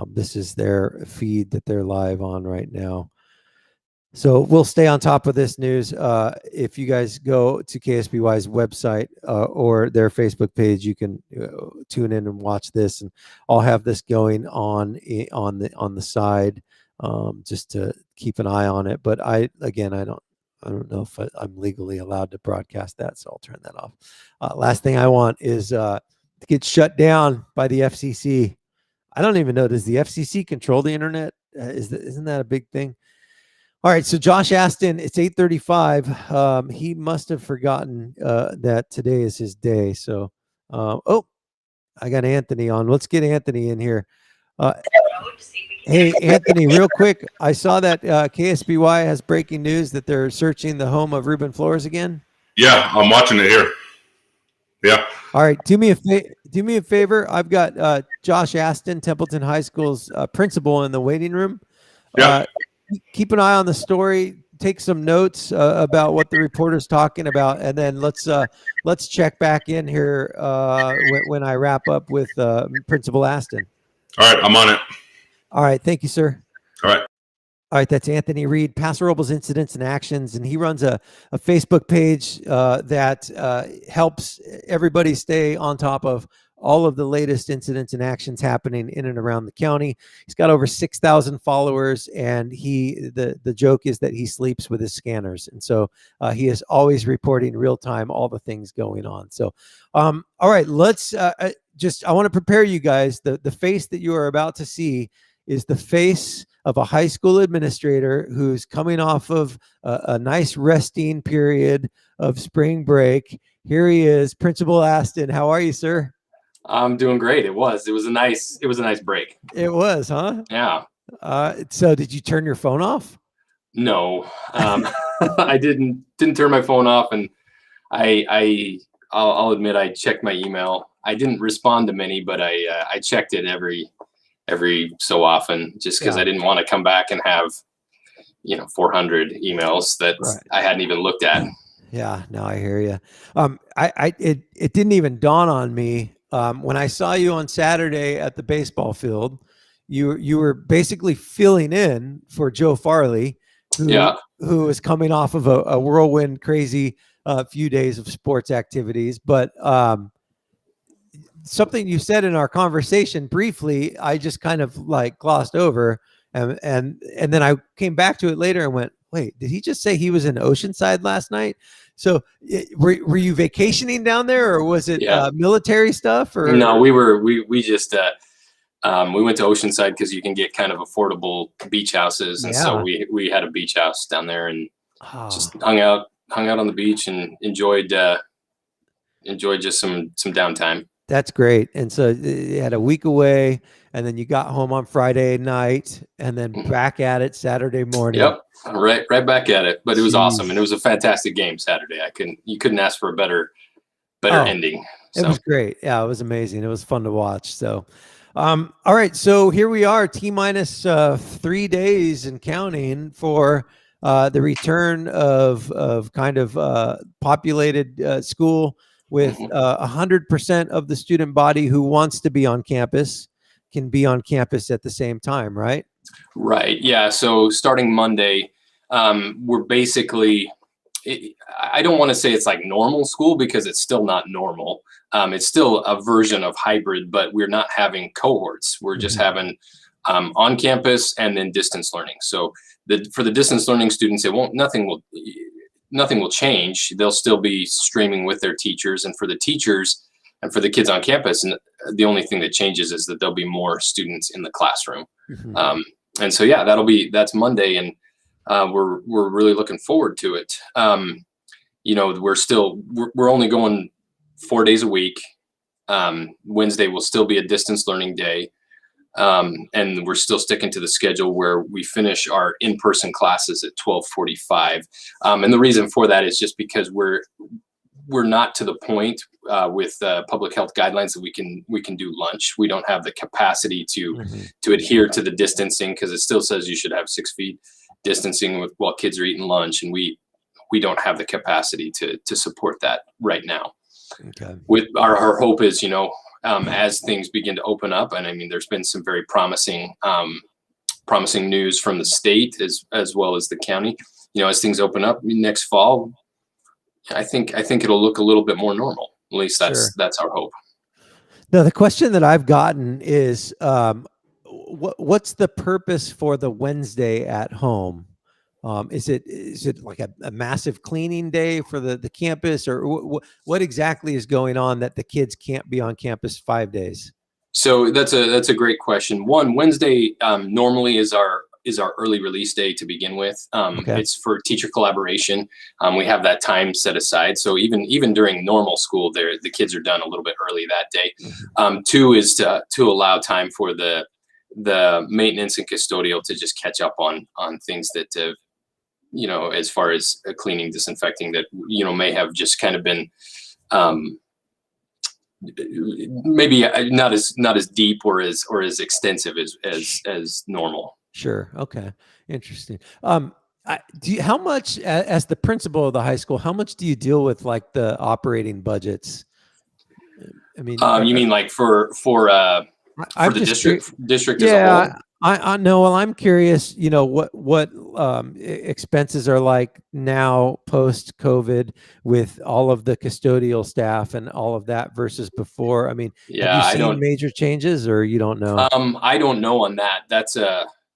this is their feed that they're live on right now. So we'll stay on top of this news. If you guys go to KSBY's website or their Facebook page, you can tune in and watch this. And I'll have this going on the side just to keep an eye on it. But I don't I don't know if I'm legally allowed to broadcast that, so I'll turn that off. Last thing I want is to get shut down by the FCC. I don't even know. Does the FCC control the internet? Isn't that a big thing? All right. So Josh Aston, it's 8:35. He must have forgotten that today is his day. So, oh, I got Anthony on. Let's get Anthony in here. Hey, Anthony, real quick. I saw that KSBY has breaking news that they're searching the home of Ruben Flores again. Yeah, I'm watching it here. Yeah. All right. Do me a favor. I've got Josh Aston, Templeton High School's principal, in the waiting room. Yeah. Keep an eye on the story. Take some notes about what the reporter's talking about, and then let's check back in here when I wrap up with Principal Aston. All right, I'm on it. All right, thank you, sir. All right. All right, that's Anthony Reed, Paso Robles Incidents and Actions, and he runs a Facebook page that helps everybody stay on top of all of the latest incidents and actions happening in and around the county. He's got over 6,000 followers, and the joke is that he sleeps with his scanners, and so he is always reporting real time all the things going on. So, all right, let's I want to prepare you guys. The face that you are about to see is the face of a high school administrator who's coming off of a nice resting period of spring break. Here he is, Principal Aston. How are you, sir? I'm doing great. It was a nice break. It was, huh? Yeah. So did you turn your phone off? No, I didn't turn my phone off, and I'll admit I checked my email. I didn't respond to many, but I checked it every so often, just because I didn't want to come back and have 400 emails that I hadn't even looked at. Yeah, no, I hear you. It didn't even dawn on me when I saw you on Saturday at the baseball field. You were basically filling in for Joe Farley, who was coming off of a whirlwind, crazy few days of sports activities. But something you said in our conversation briefly, I just kind of like glossed over, and then I came back to it later and went, wait, did he just say he was in Oceanside last night? So were you vacationing down there, or was it military stuff? Or no, we just we went to Oceanside because you can get kind of affordable beach houses, and so we had a beach house down there and just hung out on the beach and enjoyed just some downtime. That's great. And so you had a week away, and then you got home on Friday night, and then back at it Saturday morning. Yep, right back at it. But it was awesome, and it was a fantastic game Saturday. You couldn't ask for a better ending. So. It was great. Yeah, it was amazing. It was fun to watch. So, all right. So here we are, T-minus 3 days and counting for the return of kind of populated school, with 100% of the student body who wants to be on campus can be on campus at the same time, right? Right. Yeah. So starting Monday, we're basically, I don't want to say it's like normal school, because it's still not normal. It's still a version of hybrid, but we're not having cohorts. We're just having on campus and then distance learning. So for the distance learning students, nothing will change. They'll still be streaming with their teachers, and for the teachers and for the kids on campus, and the only thing that changes is that there'll be more students in the classroom. And so, that's Monday, and we're really looking forward to it. We're only going 4 days a week. Wednesday will still be a distance learning day. And we're still sticking to the schedule where we finish our in-person classes at 12:45. And the reason for that is just because we're not to the point with public health guidelines that we can do lunch. We don't have the capacity to adhere to the distancing, because it still says you should have 6 feet distancing while kids are eating lunch, and we don't have the capacity to support that right now. Okay. With our hope is, as things begin to open up, and I mean, there's been some very promising news from the state as well as the county. As things open up next fall, I think it'll look a little bit more normal. At least that's our hope. Now, the question that I've gotten is, what's the purpose for the Wednesday at home? Is it like a massive cleaning day for the campus, or what exactly is going on that the kids can't be on campus 5 days? So that's a great question. Wednesday normally is our early release day to begin with. Okay. It's for teacher collaboration. We have that time set aside. So even during normal school, the kids are done a little bit early that day. Two is to allow time for the maintenance and custodial to just catch up on things that have, as far as cleaning, disinfecting, that may have just kind of been maybe not as deep or as extensive as normal. Sure. Okay. Interesting. How much, as the principal of the high school, how much do you deal with like the operating budgets? I mean, you mean like for the district as a whole? I know. Well, I'm curious, what expenses are like now post COVID with all of the custodial staff and all of that versus before. I mean, have you seen major changes, or you don't know? I don't know on that.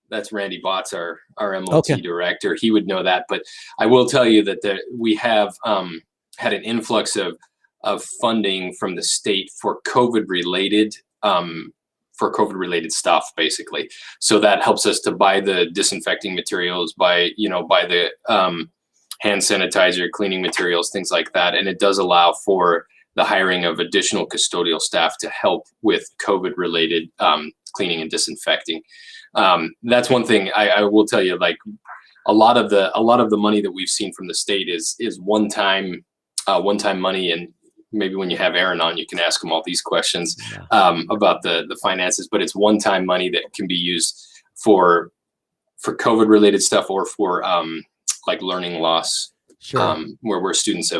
That's Randy Botts, our MOT director. He would know that. But I will tell you that we have had an influx of funding from the state for COVID related stuff, basically. So that helps us to buy the disinfecting materials, buy the hand sanitizer, cleaning materials, things like that. And it does allow for the hiring of additional custodial staff to help with COVID related cleaning and disinfecting. That's one thing I will tell you, like a lot of the money that we've seen from the state is one-time money. And maybe when you have Aaron on, you can ask him all these questions about the finances, but it's one-time money that can be used for COVID related stuff, or for like learning loss, where students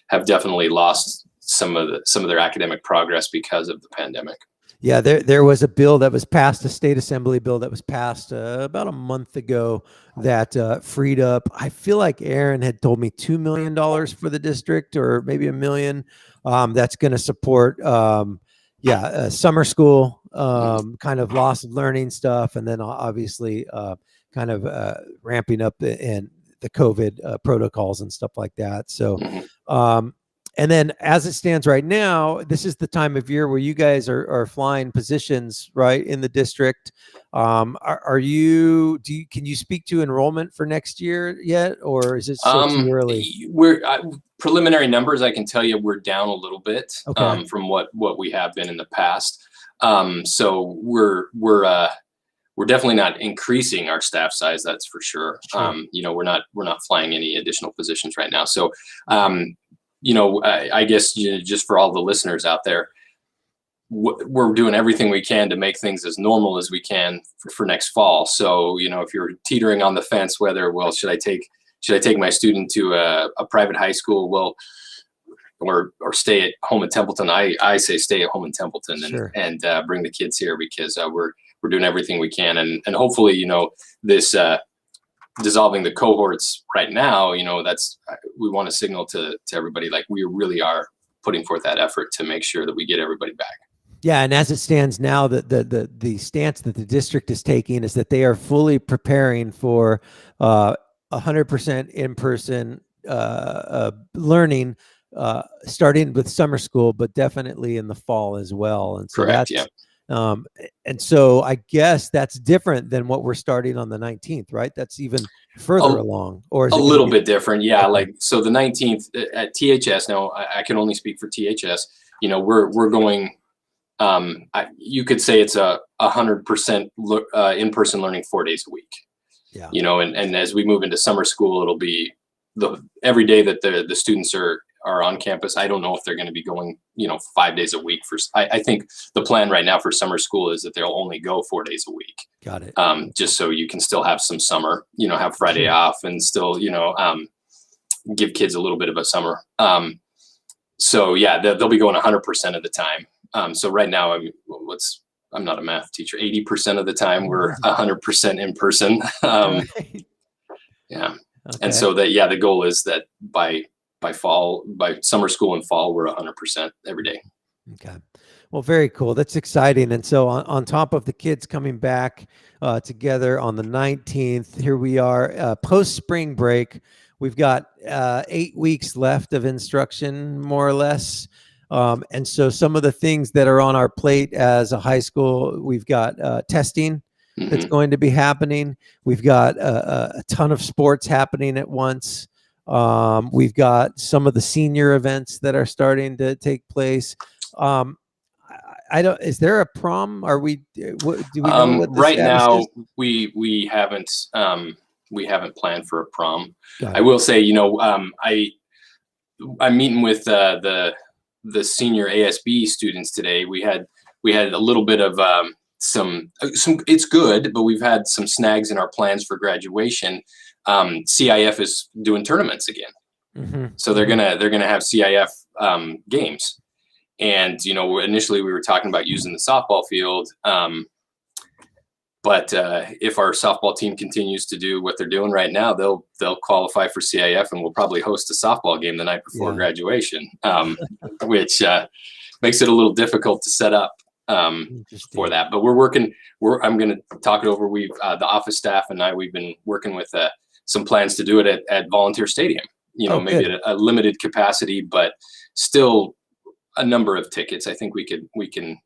have definitely lost some of their academic progress because of the pandemic. Yeah, there was a bill that was passed, a state assembly bill that was passed about a month ago that freed up, I feel like Aaron had told me $2 million for the district, or maybe $1 million. That's going to support, summer school, kind of loss of learning stuff. And then obviously kind of ramping up in the COVID protocols and stuff like that. So, and then as it stands right now, this is the time of year where you guys are flying positions, right, in the district. Can you speak to enrollment for next year yet, or is it still too early? We're preliminary numbers. I can tell you we're down a little bit from what we have been in the past. So we're definitely not increasing our staff size. That's for sure. We're not flying any additional positions right now. So, I guess just for all the listeners out there, we're doing everything we can to make things as normal as we can for next fall. So, if you're teetering on the fence, whether, should I take my student to a private high school? Or stay at home in Templeton. I say stay at home in Templeton and bring the kids here, because we're doing everything we can. And hopefully, this, dissolving the cohorts right now, we want to signal to everybody, like we really are putting forth that effort to make sure that we get everybody back. Yeah, and as it stands now, the stance that the district is taking is that they are fully preparing for 100% in-person learning, starting with summer school, but definitely in the fall as well. And so correct, and so I guess that's different than what we're starting on the 19th, right? That's even further along, or is a it little bit different. Yeah. Like, so the 19th at THS, now I can only speak for THS, we're going, you could say it's 100% in-person learning 4 days a week. Yeah. And as we move into summer school, it'll be every day that the students are on campus. I don't know if they're going to be going, 5 days a week I think the plan right now for summer school is that they'll only go 4 days a week. Got it. Just so you can still have some summer, have Friday off and still, give kids a little bit of a summer. So yeah, they'll be going 100% of the time. So right now, I'm not a math teacher. 80% of the time we're 100% in person. Yeah. Okay. And so the goal is that by summer school and fall, we're 100% every day. Okay. Well, very cool. That's exciting. And so on top of the kids coming back together on the 19th, here we are post spring break. We've got 8 weeks left of instruction, more or less. And so some of the things that are on our plate as a high school, we've got testing that's going to be happening. We've got a ton of sports happening at once. We've got some of the senior events that are starting to take place. I don't. Is there a prom? Are we? Do we know what the right status now? is? We haven't planned for a prom. Got I it. will say, I'm meeting with the senior ASB students today. We had a little bit of some. It's good, but we've had some snags in our plans for graduation. CIF is doing tournaments again, so they're gonna have CIF games. And initially we were talking about using the softball field, but if our softball team continues to do what they're doing right now, they'll qualify for CIF, and we'll probably host a softball game the night before graduation, which makes it a little difficult to set up for that. But I'm going to talk it over. We've the office staff and we've been working with some plans to do it at Volunteer Stadium. Maybe good. at a limited capacity, but still a number of tickets. I think we can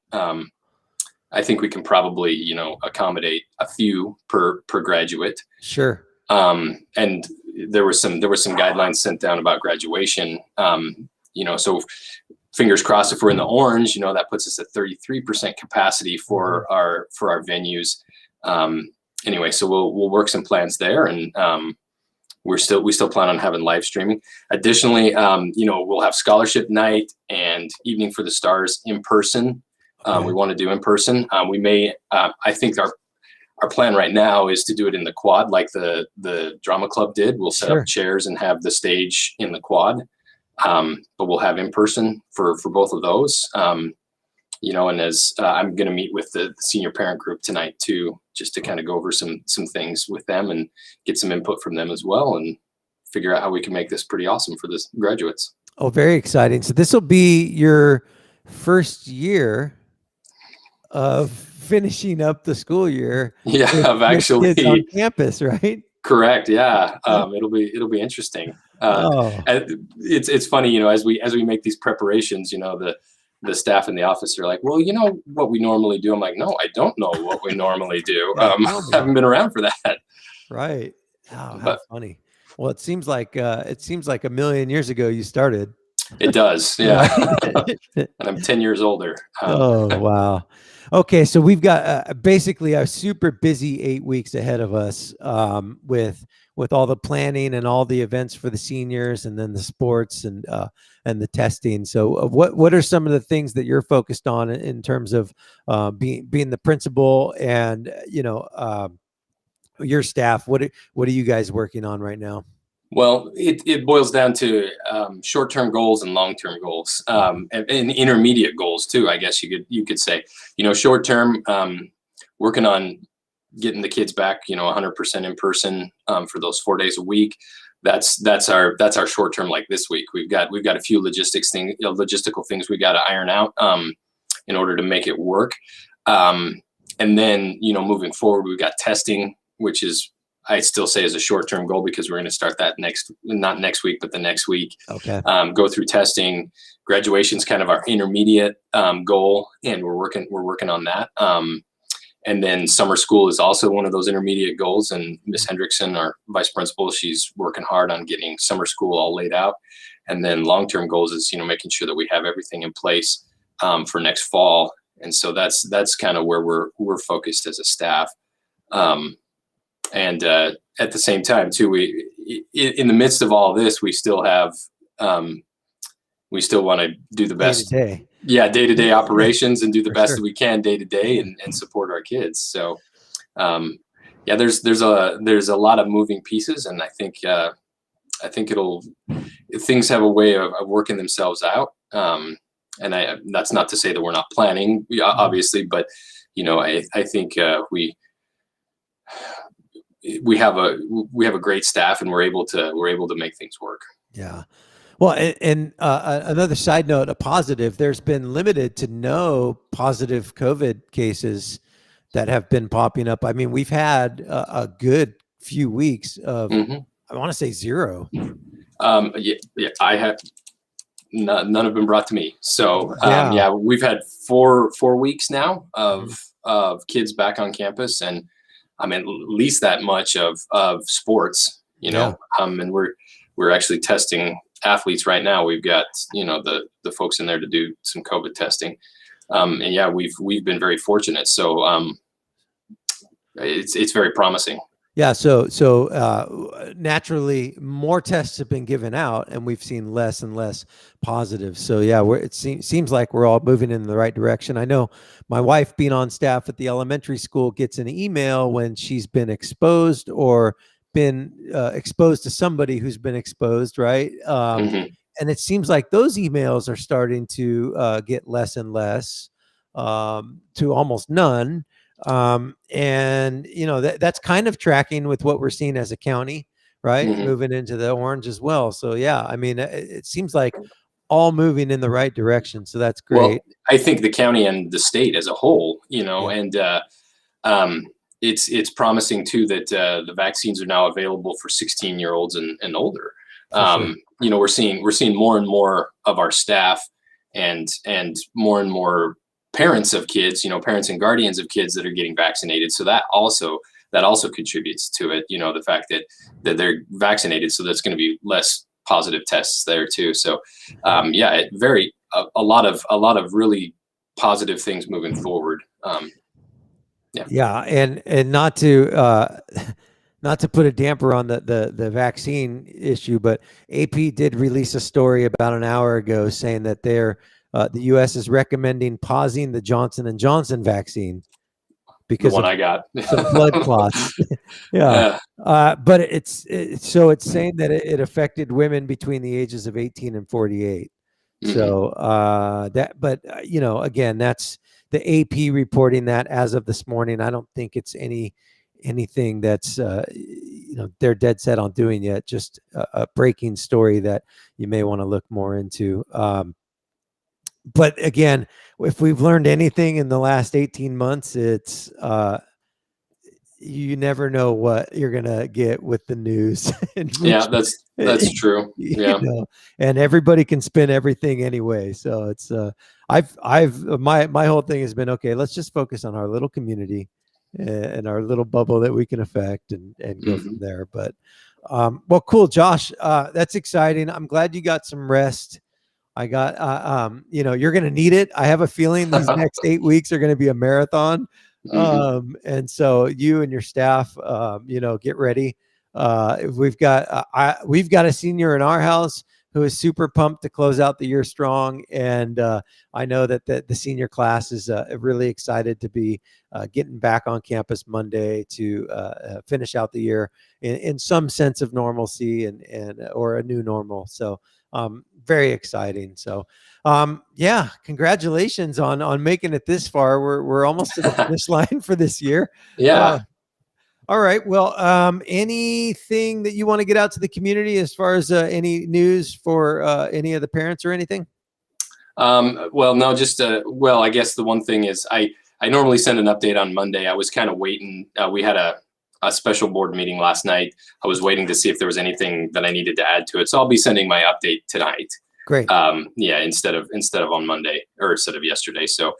probably accommodate a few per graduate. Sure. And there were some guidelines sent down about graduation. So fingers crossed, if we're in the orange, that puts us at 33% capacity for our venues. Anyway, so we'll work some plans there, and we still plan on having live streaming. Additionally, we'll have scholarship night and evening for the stars in person. We want to do in person. We may, I think our plan right now is to do it in the quad, like the drama club did. We'll set up chairs and have the stage in the quad. But we'll have in person for both of those. And as I'm going to meet with the senior parent group tonight too, just to kind of go over some things with them and get some input from them as well, and figure out how we can make this pretty awesome for the graduates. Oh, very exciting. So this will be your first year of finishing up the school year. Yeah, I've with actually kids on campus, right? Correct. Yeah. It'll be interesting. It's funny, as we make these preparations, the staff in the office are like, well, what we normally do. I'm like, no, I don't know what we normally do. I haven't been around for that. Right. Oh, how funny. Well, it seems like a million years ago you started. It does. Yeah. And I'm 10 years older. Oh, wow. Okay. So we've got basically a super busy 8 weeks ahead of us with all the planning and all the events for the seniors, and then the sports and the testing. So what are some of the things that you're focused on in terms of being the principal and, your staff? What are you guys working on right now? Well, it boils down to short-term goals and long-term goals, and intermediate goals too, I guess you could say. Short-term, working on getting the kids back, 100% in person for those 4 days a week. That's our short-term. Like this week, we've got a few logistical things we got to iron out in order to make it work. And then moving forward, we've got testing, which is, I still say, is a short-term goal, because we're going to start that not next week, but the next week. Okay. Go through testing. Graduation's kind of our intermediate goal, and we're working on that. And then summer school is also one of those intermediate goals. And Miss Hendrickson, our vice principal, she's working hard on getting summer school all laid out. And then long-term goals is, making sure that we have everything in place for next fall. And so that's kind of where we're focused as a staff. And at the same time too, in the midst of all this, we still have, we still want to do the best day-to-day operations and do the best that we can day to day and support our kids. So, there's a lot of moving pieces, and I think things have a way of working themselves out. And that's not to say that we're not planning, obviously, but I think we have a great staff, and we're able to make things work. Yeah. Well, and another side note, a positive, there's been limited to no positive COVID cases that have been popping up. I mean, we've had a good few weeks of, Mhm. I want to say 0. Yeah, I have none have been brought to me. So Yeah. yeah, we've had four weeks now of kids back on campus, and I mean at least that much of sports, you know. And we're actually testing athletes right now. We've got, you know, the folks in there to do some COVID testing. And yeah, we've been very fortunate. So it's very promising. Yeah. So naturally more tests have been given out and we've seen less and less positive. So yeah, it seems like we're all moving in the right direction. I know my wife, being on staff at the elementary school, gets an email when she's been exposed or been exposed to somebody who's been exposed. Right. Mhm. And it seems like those emails are starting to get less and less, to almost none. And you know, that's kind of tracking with what we're seeing as a county, right? Mhm. Moving into the orange as well. So yeah, I mean, it seems like all moving in the right direction. So that's Well, great. I think the county and the state as a whole, you know, Yeah. and it's promising too that the vaccines are now available for 16-year-olds and older. For sure. You know, we're seeing more and more of our staff and more parents of kids, you know, parents and guardians of kids that are getting vaccinated. So that also contributes to it. You know, the fact that they're vaccinated, so there's going to be less positive tests there too. So yeah, a lot of really positive things moving forward. Yeah. And not to not to put a damper on the vaccine issue, but AP did release a story about an hour ago saying that the U.S. is recommending pausing the Johnson & Johnson vaccine The because one of I got. some blood clots. Yeah. But it's saying that it affected women between the ages of 18 and 48. Mhm. So you know, again, that's the AP reporting that as of this morning. I don't think it's anything that's you know, they're dead set on doing yet. Just a breaking story that you may want to look more into. But again, if we've learned anything in the last 18 months, it's you never know what you're gonna get with the news. Yeah, that's true. Yeah. You know, and everybody can spin everything anyway. So it's my whole thing has been, okay, let's just focus on our little community and our little bubble that we can affect and go from there. But well, cool, Josh. That's exciting. I'm glad you got some rest. I got you know, you're gonna need it. I have a feeling these next 8 weeks are gonna be a marathon. And so you and your staff, you know, get ready. We've got a senior in our house who is super pumped to close out the year strong, and I know that the senior class is really excited to be getting back on campus Monday to finish out the year in some sense of normalcy and or a new normal. So very exciting. So yeah, congratulations on making it this far. We're almost to the finish line for this year. Yeah. All right. Well, anything that you want to get out to the community as far as any news for any of the parents or anything? Well, no, just well, I guess the one thing is I normally send an update on Monday. I was kind of waiting. We had a special board meeting last night. I was waiting to see if there was anything that I needed to add to it. So I'll be sending my update tonight. Great. Yeah, instead of on Monday or instead of yesterday. So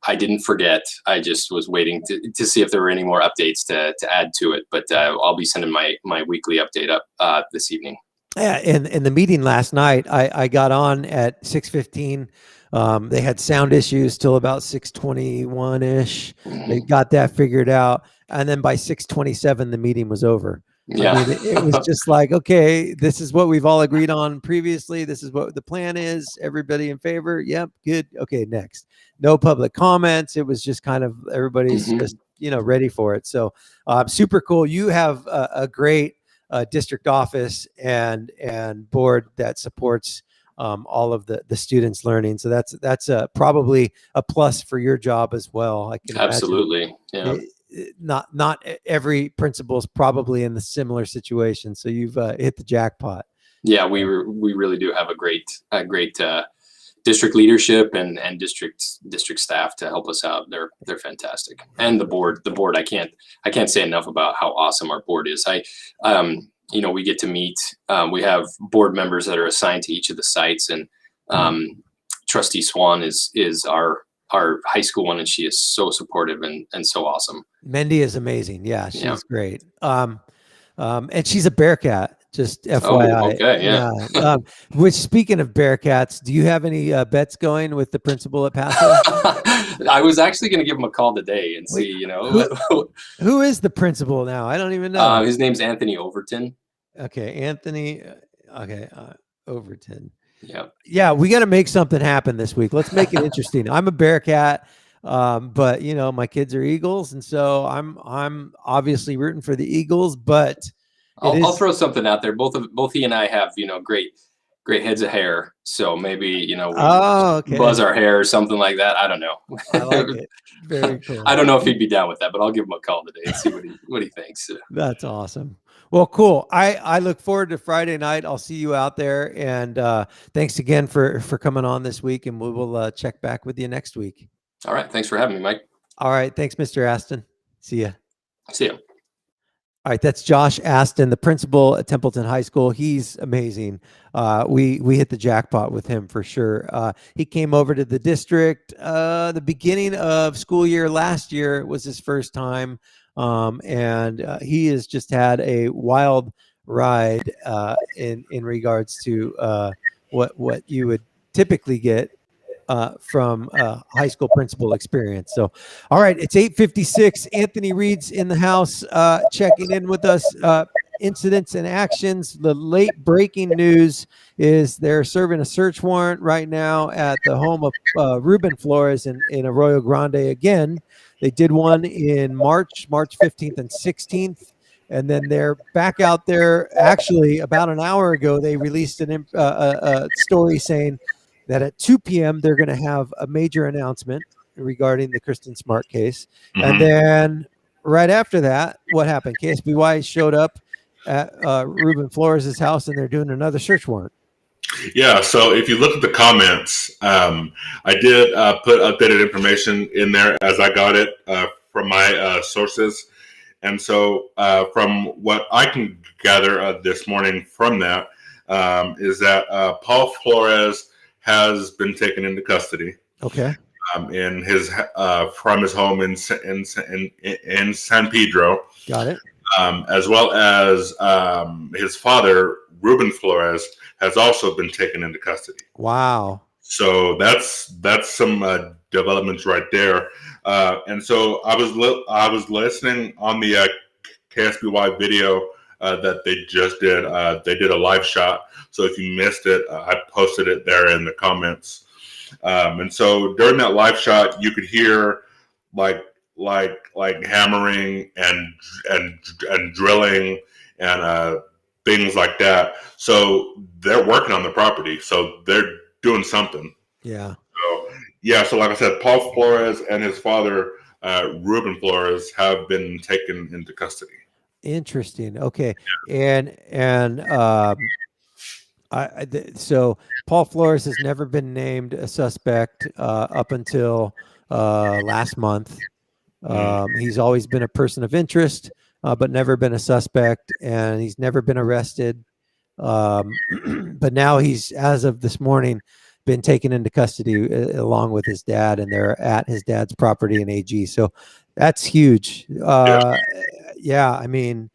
I didn't forget. I just was waiting to see if there were any more updates to add to it. But I'll be sending my weekly update up this evening. Yeah, in the meeting last night, I got on at 6:15. They had sound issues till about 6:21 ish. They got that figured out, and then by 6:27, the meeting was over. Yeah, I mean, it was just like, okay, this is what we've all agreed on previously. This is what the plan is. Everybody in favor? Yep, good. Okay, next. No public comments. It was just kind of everybody's just, you know, ready for it. So super cool. You have a great district office and board that supports all of the students learning. So that's probably a plus for your job as well. I can absolutely. imagine. Yeah. Not every principal is probably in the similar situation. So you've hit the jackpot. Yeah, we really do have a great district leadership and district staff to help us out. They're fantastic. And the board, I can't say enough about how awesome our board is. We get to meet, we have board members that are assigned to each of the sites, and Trustee Swan is our high school one, and she is so supportive and so awesome. Mendy is amazing. Yeah, she's great. And she's a Bearcat. Just FYI. Oh, okay, yeah. Which, speaking of Bearcats, do you have any bets going with the principal at Paso? I was actually going to give him a call today and see, who is the principal now? I don't even know. His name's Anthony Overton. Okay, Anthony. Overton. Yeah, we got to make something happen this week. Let's make it interesting. I'm a Bearcat, but my kids are Eagles, and so I'm obviously rooting for the Eagles, but. I'll throw something out there. Both he and I have, great heads of hair. So maybe, buzz our hair or something like that. I don't know. I like it. Very cool. I don't know if he'd be down with that, but I'll give him a call today and see what he thinks. That's awesome. Well, cool. I look forward to Friday night. I'll see you out there. And thanks again for coming on this week. And we will check back with you next week. All right. Thanks for having me, Mike. All right. Thanks, Mr. Aston. See ya. See ya. All right, that's Josh Aston, the principal at Templeton High School. He's amazing. We hit the jackpot with him for sure. He came over to the district the beginning of school year last year. It was his first time, and he has just had a wild ride in regards to what you would typically get from high school principal experience. So, all right, it's 8:56. Anthony Reed's in the house, checking in with us. Incidents and actions. The late breaking news is they're serving a search warrant right now at the home of Ruben Flores in Arroyo Grande again. They did one in March 15th and 16th. And then they're back out there. Actually, about an hour ago, they released a story saying that at 2 p.m. they're going to have a major announcement regarding the Kristen Smart case. Mm-hmm. And then right after that, what happened? KSBY showed up at Ruben Flores' house, and they're doing another search warrant. Yeah, so if you look at the comments, I did put updated information in there as I got it from my sources. And so from what I can gather this morning from that is that Paul Flores has been taken into custody. Okay. In his from his home in San Pedro. Got it. As well as his father, Ruben Flores, has also been taken into custody. Wow. So that's some developments right there. And so I was listening on the KSBY video that they just did. They did a live shot. So if you missed it, I posted it there in the comments. And so during that live shot, you could hear like hammering and drilling and things like that. So they're working on the property. So they're doing something. Yeah. So like I said, Paul Flores and his father, Ruben Flores, have been taken into custody. Interesting. Okay. And so Paul Flores has never been named a suspect up until last month. He's always been a person of interest, but never been a suspect, and he's never been arrested. But now he's, as of this morning, been taken into custody along with his dad, and they're at his dad's property in AG. So that's huge. Yeah, I mean,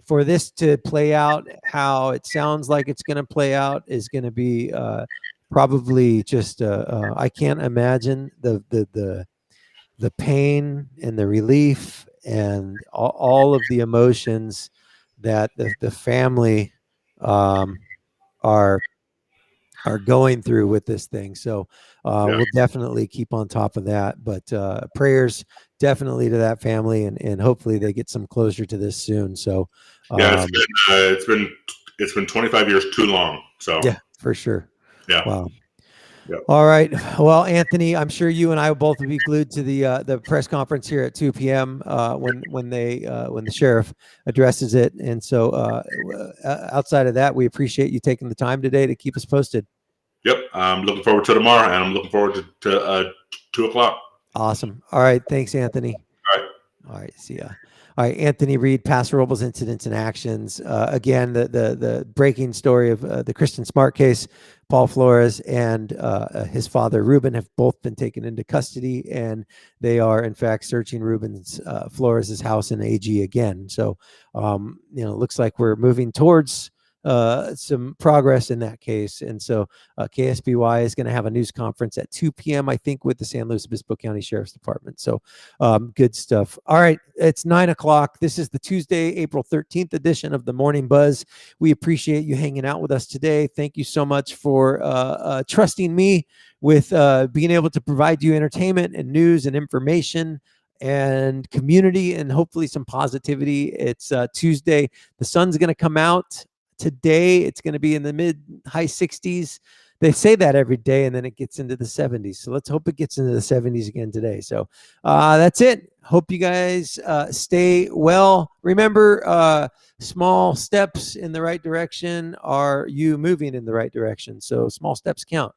for this to play out how it sounds like it's going to play out is going to be probably just I can't imagine the pain and the relief and all of the emotions that the family are going through with this thing. So we'll definitely keep on top of that, but prayers definitely to that family, and hopefully they get some closure to this soon. So it's been 25 years too long. So yeah, for sure. Yeah. Wow. All right. Well, Anthony, I'm sure you and I will both be glued to the press conference here at 2 p.m. When the sheriff addresses it. And so outside of that, we appreciate you taking the time today to keep us posted. Yep. I'm looking forward to tomorrow, and I'm looking forward to 2 o'clock. Awesome. All right. Thanks, Anthony. All right. All right. See ya. All right, Anthony Reed, Paso Robles Incidents and Actions. Again, the breaking story of the Kristen Smart case. Paul Flores and his father Ruben have both been taken into custody, and they are in fact searching Ruben's Flores's house in AG again. So, it looks like we're moving towards some progress in that case. And so KSBY is going to have a news conference at 2 p.m., I think, with the San Luis Obispo County Sheriff's Department. So good stuff. All right. It's 9 o'clock. This is the Tuesday, April 13th edition of the Morning Buzz. We appreciate you hanging out with us today. Thank you so much for trusting me with being able to provide you entertainment and news and information and community and hopefully some positivity. It's Tuesday. The sun's going to come out today. It's going to be in the mid-high 60s. They say that every day, and then it gets into the 70s. So let's hope it gets into the 70s again today. So that's it. Hope you guys stay well. Remember, small steps in the right direction are you moving in the right direction. So small steps count.